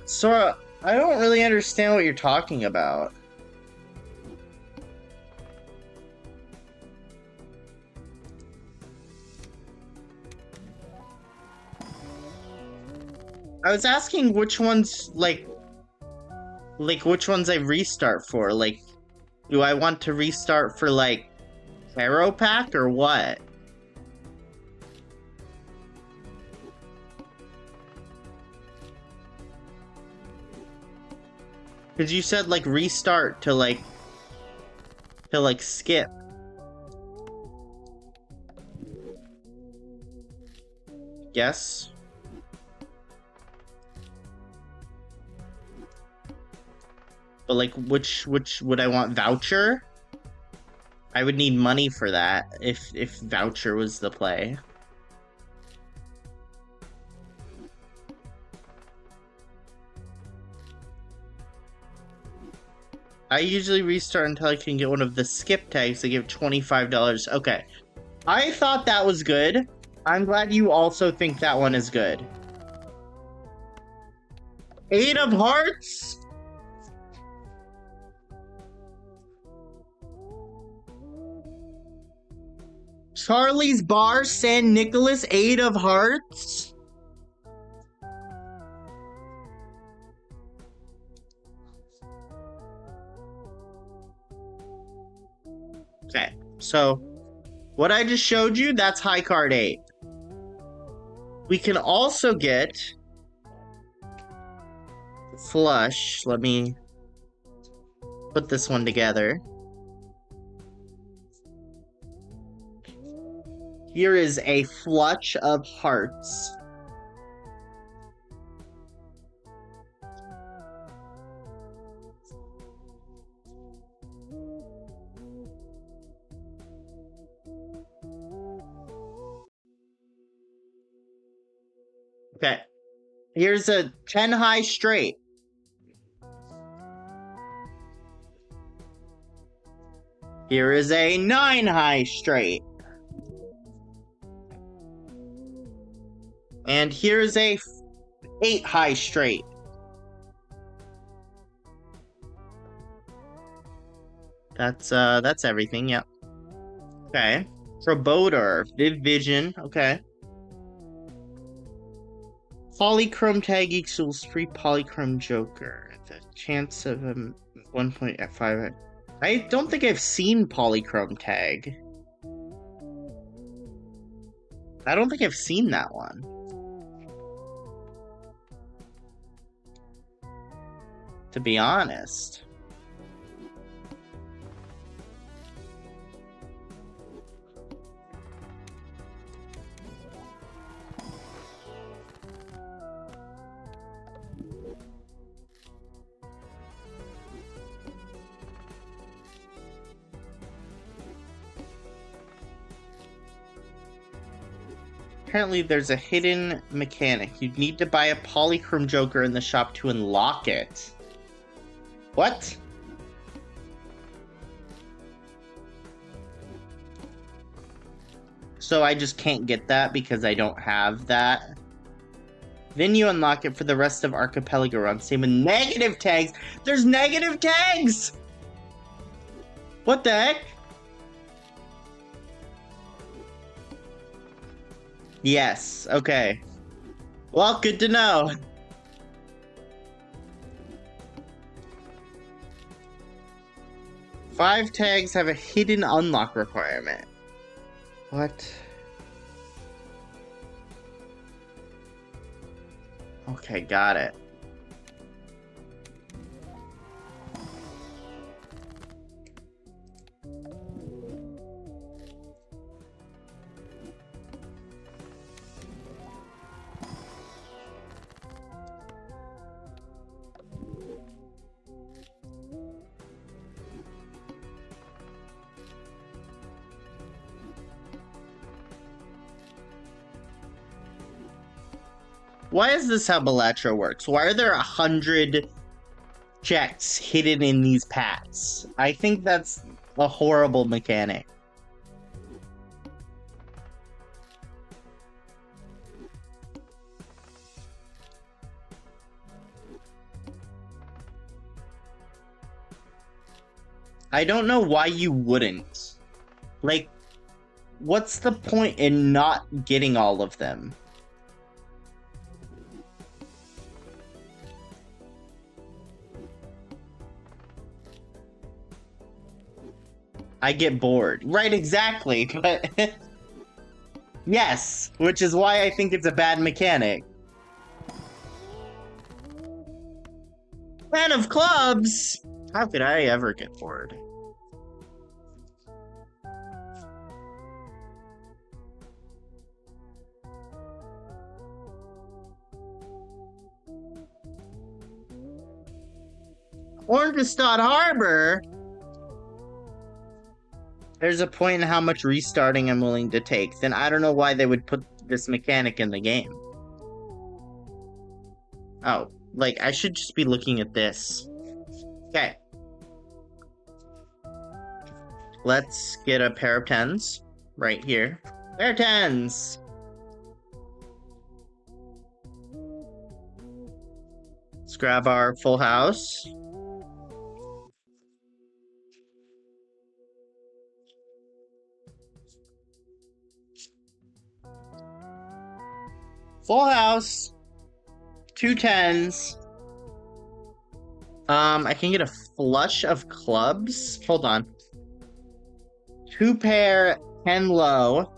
Sora, I don't really understand what you're talking about. I was asking which ones, like which ones I restart for. Like, do I want to restart for, like, Hero Pack or what? Because you said, like, restart to, like, skip. Yes? But, like, which would I want? Voucher? I would need money for that if Voucher was the play. I usually restart until I can get one of the skip tags that give $25. Okay. I thought that was good. I'm glad you also think that one is good. 8 of Hearts? Charlie's Bar, San Nicolas, 8 of Hearts? Okay, so what I just showed you, that's high card 8. We can also get flush. Let me put this one together. Here is a flush of hearts. Okay. Here's a 10 high straight. Here is a 9 high straight. And here's a 8 high straight. That's everything, yep. Okay. Proboter, Viv Vision, okay. Polychrome tag equals free Polychrome Joker. The chance of 1.5. I don't think I've seen Polychrome tag. I don't think I've seen that one. To be honest. apparently there's a hidden mechanic. You'd need to buy a Polychrome Joker in the shop to unlock it. What? So I just can't get that because I don't have that. Then you unlock it for the rest of Archipelago run. Same with negative tags. There's negative tags! What the heck? Yes, okay. Well, good to know. Five tags have a hidden unlock requirement. What? Okay, got it. Why is this how Balatro works? Why are there 100 checks hidden in these packs? I think that's a horrible mechanic. I don't know why you wouldn't. Like, what's the point in not getting all of them? I get bored. Right, exactly, but... yes, which is why I think it's a bad mechanic. Man of clubs! How could I ever get bored? Orangestad Harbor? There's a point in how much restarting I'm willing to take. Then I don't know why they would put this mechanic in the game. Oh, like, I should just be looking at this. Okay. Let's get a pair of 10s right here. Pair of 10s! Let's grab our full house. Full house. 2 10s. I can get a flush of clubs. Hold on. 2 pair, 10 low.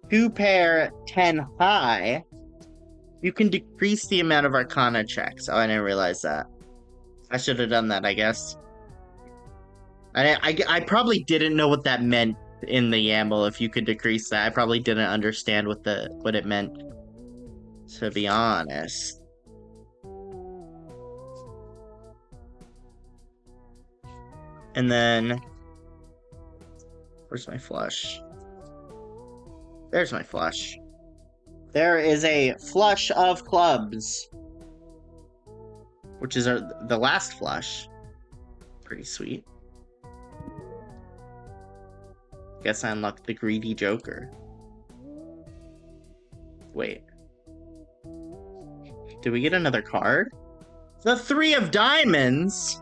Two pair, 10 high. You can decrease the amount of Arcana checks. Oh, I didn't realize that. I should have done that, I guess. I probably didn't know what that meant in the YAML. If you could decrease that, I probably didn't understand what it meant. To be honest. And then, where's my flush? There's my flush. There is a flush of clubs, which is the last flush. Pretty sweet. Guess I unlocked the greedy Joker. Wait. Did we get another card? The 3 of diamonds?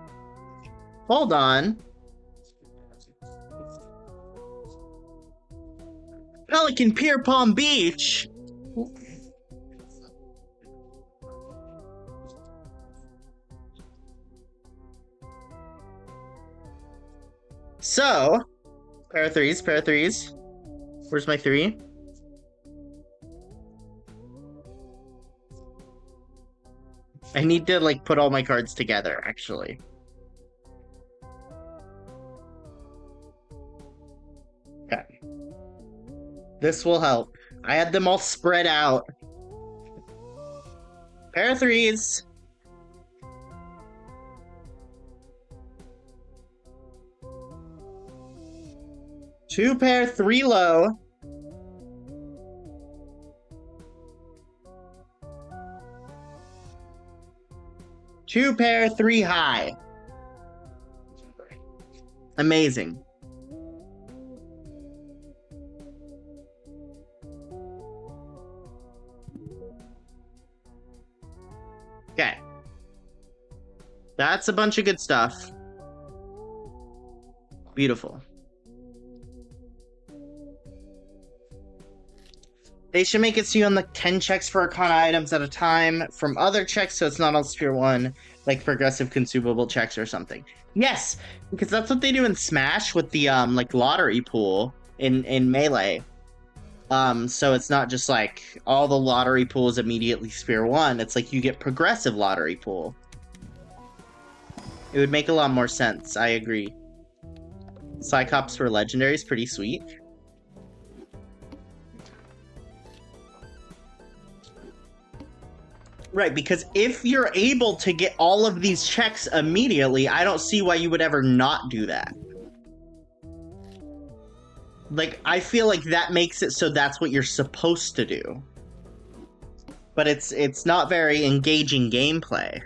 Hold on. Pelican Pier Palm Beach? So, pair of 3s, pair of 3s. Where's my 3? I need to, like, put all my cards together, actually. Okay. This will help. I had them all spread out. Pair of 3s. 2 pair, 3 low. Two pair, 3 high. Amazing. Okay. That's a bunch of good stuff. Beautiful. They should make it so you unlock 10 checks for Arcana items at a time from other checks, so it's not all Sphere 1, like progressive consumable checks or something. Yes, because that's what they do in Smash with the like lottery pool in Melee. So it's not just like all the lottery pools immediately Sphere 1. It's like you get progressive lottery pool. It would make a lot more sense. I agree. Cyclops for Legendary is pretty sweet. Right, because if you're able to get all of these checks immediately, I don't see why you would ever not do that. Like, I feel like that makes it so that's what you're supposed to do. But it's not very engaging gameplay.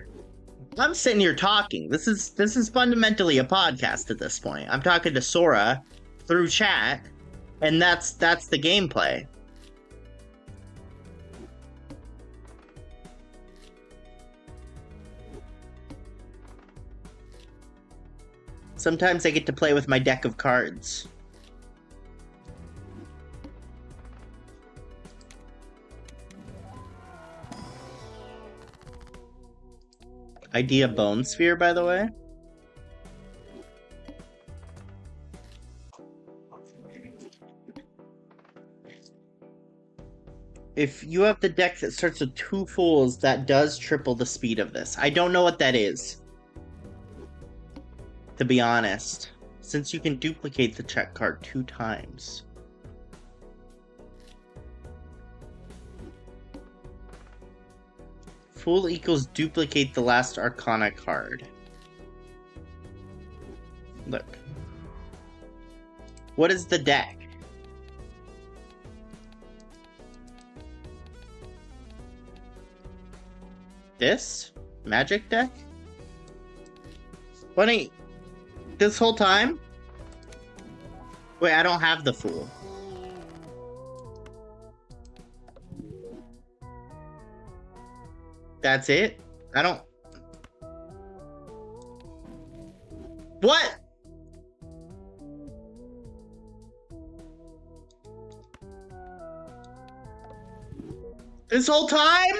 I'm sitting here talking. This is fundamentally a podcast at this point. I'm talking to Sora through chat, and that's the gameplay. Sometimes I get to play with my deck of cards. Idea Bone Sphere, by the way. If you have the deck that starts with 2 Fools, that does triple the speed of this. I don't know what that is, to be honest, since you can duplicate the check card 2 times. Fool equals duplicate the last Arcana card. Look. What is the deck? This? Magic deck? Funny. This whole time? Wait, I don't have the Fool. That's it? I don't... What? This whole time?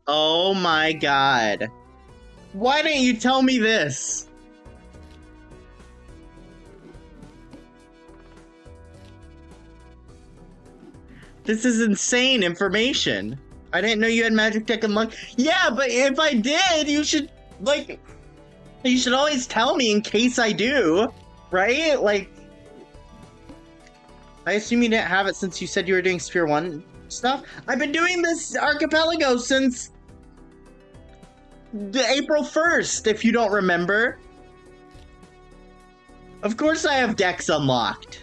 Oh my god. Why didn't you tell me this? This is insane information. I didn't know you had Magic Deck Unlocked. Yeah, but if I did, you should, like... You should always tell me in case I do, right? Like... I assume you didn't have it since you said you were doing Sphere 1 stuff. I've been doing this Archipelago since... April 1st, if you don't remember. Of course I have decks unlocked.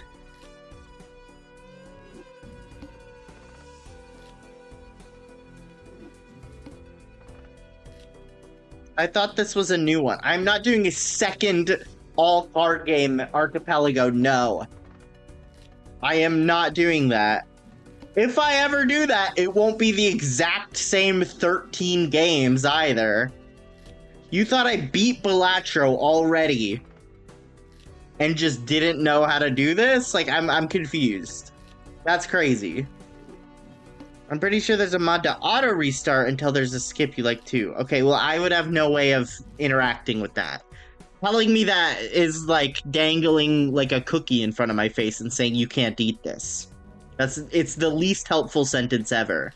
I thought this was a new one. I'm not doing a second all-card game Archipelago, no. I am not doing that. If I ever do that, it won't be the exact same 13 games either. You thought I beat Balatro already and just didn't know how to do this? Like, I'm confused. That's crazy. I'm pretty sure there's a mod to auto-restart until there's a skip you like too. Okay, well, I would have no way of interacting with that. Telling me that is like dangling like a cookie in front of my face and saying you can't eat this. It's the least helpful sentence ever.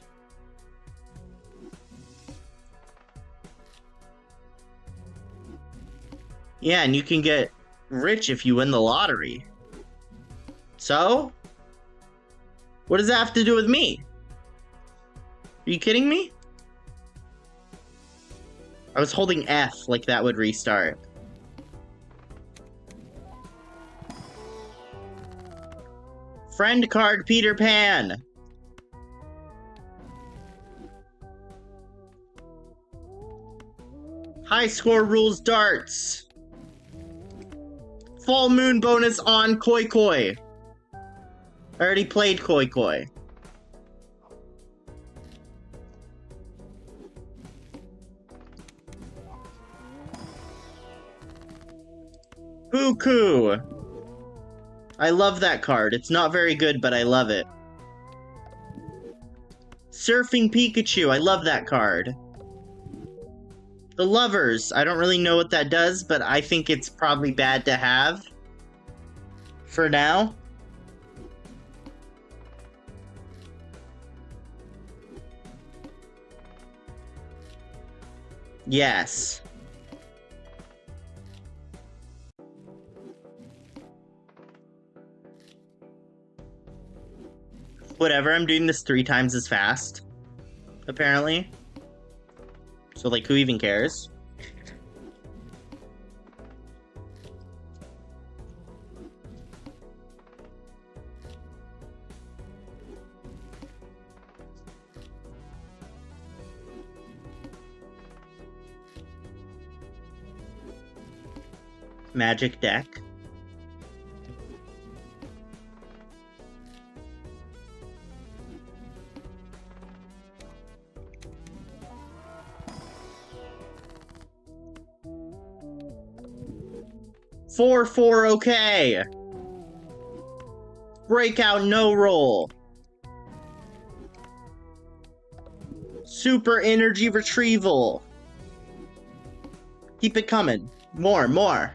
Yeah, and you can get rich if you win the lottery. So? What does that have to do with me? Are you kidding me? I was holding F like that would restart. Friend card Peter Pan! High score rules darts! Full moon bonus on Koi Koi! I already played Koi Koi. Buku! I love that card. It's not very good, but I love it. Surfing Pikachu. I love that card. The Lovers. I don't really know what that does, but I think it's probably bad to have. For now. Yes. Whatever, I'm doing this 3 times as fast. Apparently. So, like, who even cares? Magic deck. Four, okay. Breakout, no roll. Super energy retrieval. Keep it coming. More.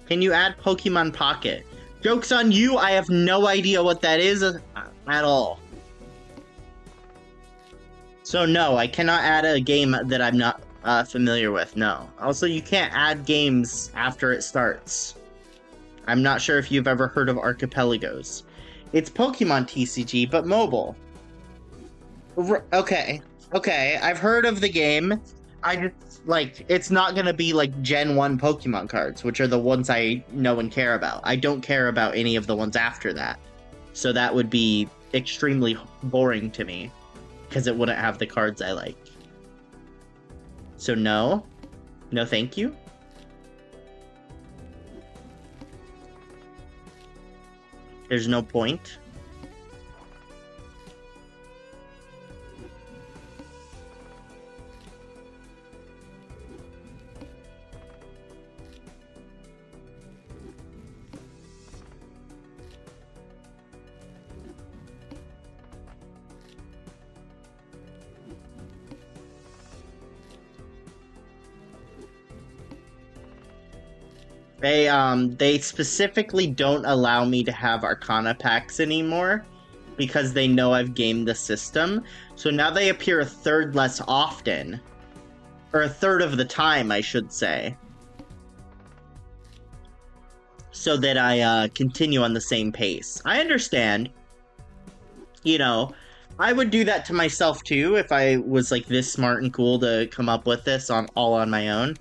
Can you add Pokemon Pocket? Joke's on you, I have no idea what that is at all. So no, I cannot add a game that I'm not familiar with, no. Also, you can't add games after it starts. I'm not sure if you've ever heard of Archipelagos. It's Pokemon TCG, but mobile. Okay, I've heard of the game. I just, like, it's not gonna be like Gen 1 Pokemon cards, which are the ones I know and care about. I don't care about any of the ones after that. So that would be extremely boring to me, because it wouldn't have the cards I like. So no. No thank you. There's no point. They specifically don't allow me to have Arcana packs anymore because they know I've gamed the system. So now they appear a third less often. Or a third of the time, I should say. So that I continue on the same pace. I understand. You know, I would do that to myself too if I was like this smart and cool to come up with this all on my own.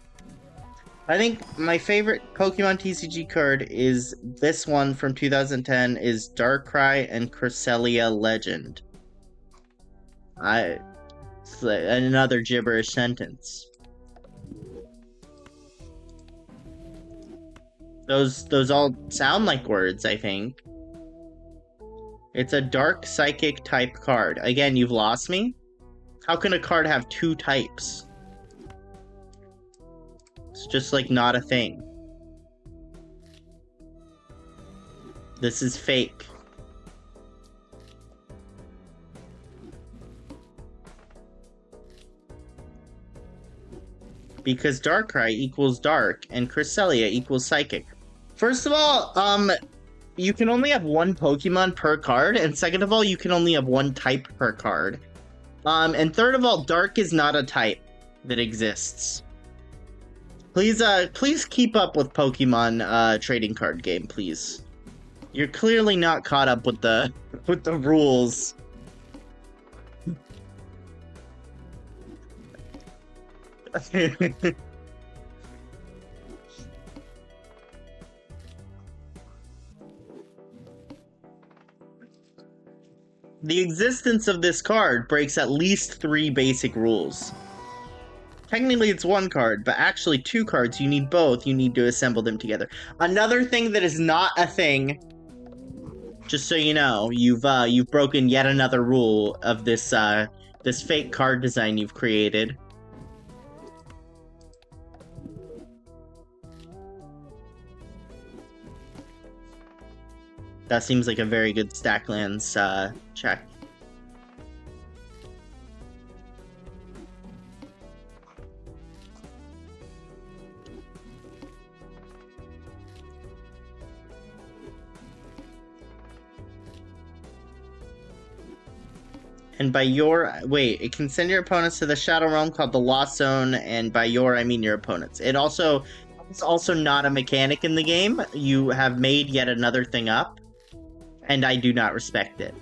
I think my favorite Pokemon TCG card is this one from 2010 is Darkrai and Cresselia Legend. It's another gibberish sentence. Those all sound like words, I think. It's a dark psychic type card. Again, you've lost me? How can a card have 2 types? It's just, like, not a thing. This is fake. Because Darkrai equals dark, and Cresselia equals psychic. First of all, you can only have 1 Pokemon per card, and second of all, you can only have 1 type per card. And third of all, dark is not a type that exists. Please keep up with Pokemon trading card game, please. You're clearly not caught up with the rules. The existence of this card breaks at least 3 basic rules. Technically it's 1 card, but actually 2 cards. You need both. You need to assemble them together. Another thing that is not a thing, just so you know, you've broken yet another rule of this this fake card design you've created. That seems like a very good Stacklands check. And by your... Wait, it can send your opponents to the Shadow Realm called the Lost Zone, and by your, I mean your opponents. It's also not a mechanic in the game. You have made yet another thing up, and I do not respect it.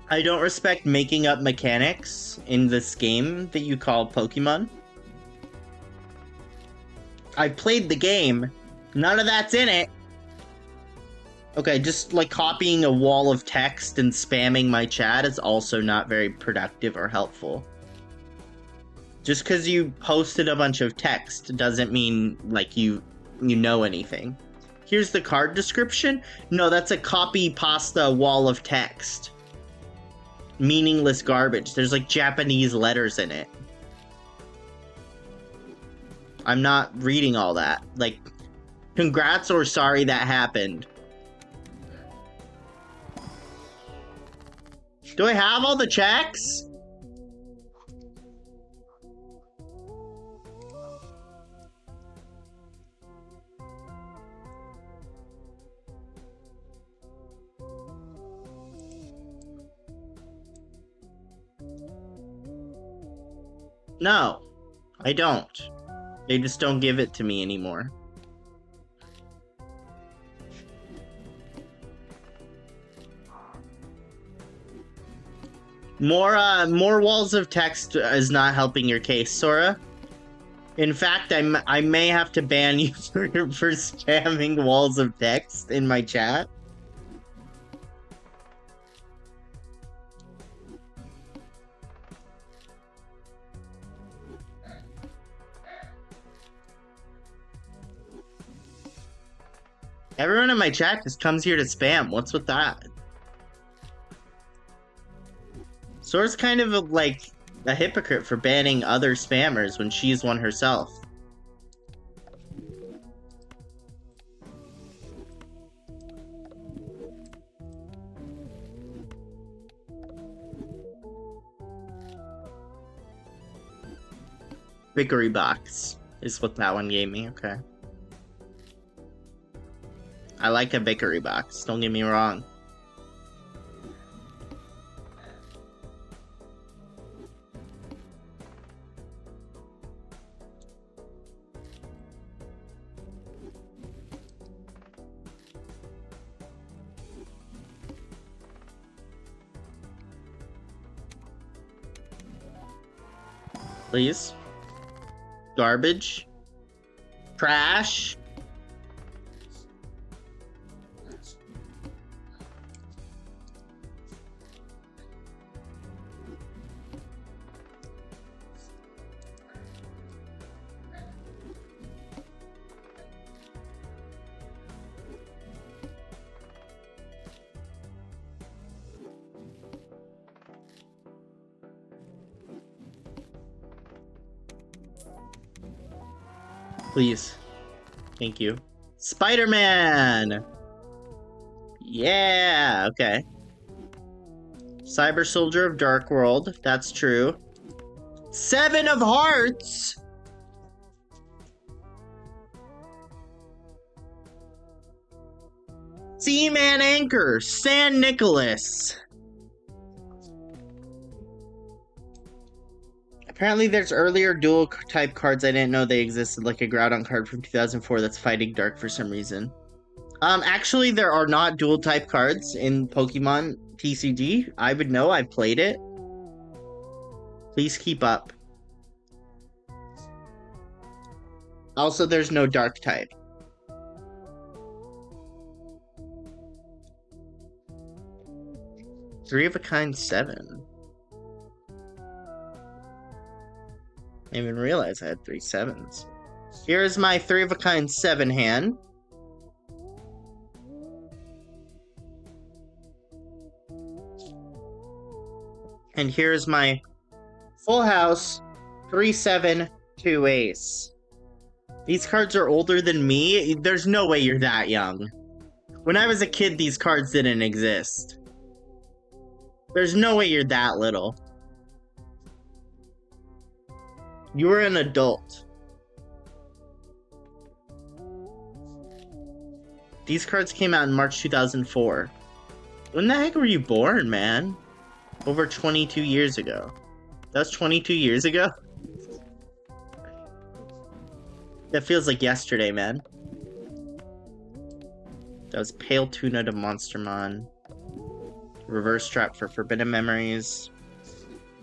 I don't respect making up mechanics in this game that you call Pokemon. I played the game. None of that's in it. Okay, just like copying a wall of text and spamming my chat is also not very productive or helpful. Just because you posted a bunch of text doesn't mean like you know anything. Here's the card description. No, that's a copy pasta wall of text. Meaningless garbage. There's like Japanese letters in it. I'm not reading all that. Like, congrats or sorry that happened. Do I have all the checks? No, I don't. They just don't give it to me anymore. More walls of text is not helping your case, Sora. In fact, I may have to ban you for spamming walls of text in my chat. Everyone in my chat just comes here to spam. What's with that? Sora's kind of like a hypocrite for banning other spammers when she's one herself. Victory box is what that one gave me, okay. I like a victory box, don't get me wrong. Please. Garbage. Trash. Please. Thank you. Spider-Man! Yeah, okay. Cyber Soldier of Dark World, that's true. 7 of Hearts! Seaman Anchor, San Nicholas. Apparently there's earlier dual type cards I didn't know they existed, like a Groudon card from 2004 that's fighting Dark for some reason. Actually there are not dual type cards in Pokemon TCG. I would know, I've played it. Please keep up. Also, there's no dark type. Three of a kind 7. I didn't even realize I had 3 7s. Here's my 3 of a kind 7 hand. And here's my full house 3-7 2 ace. These cards are older than me. There's no way you're that young. When I was a kid, these cards didn't exist. There's no way you're that little. You were an adult. These cards came out in March 2004. When the heck were you born, man? Over 22 years ago. That was 22 years ago? That feels like yesterday, man. That was Pale Tuna to Monstermon. Reverse Trap for Forbidden Memories.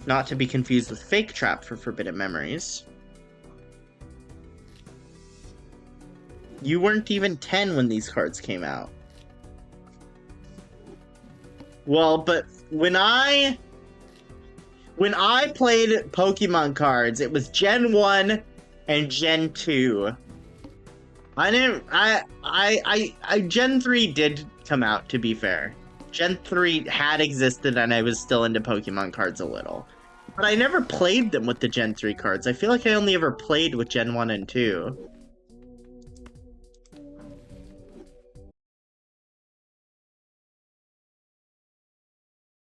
Not to be confused with Fake Trap for Forbidden Memories. You weren't even 10 when these cards came out. Well, but when I played Pokemon cards, it was Gen 1 and Gen 2. Gen 3 did come out, to be fair. Gen 3 had existed and I was still into Pokemon cards a little. But I never played them with the Gen 3 cards. I feel like I only ever played with Gen 1 and 2.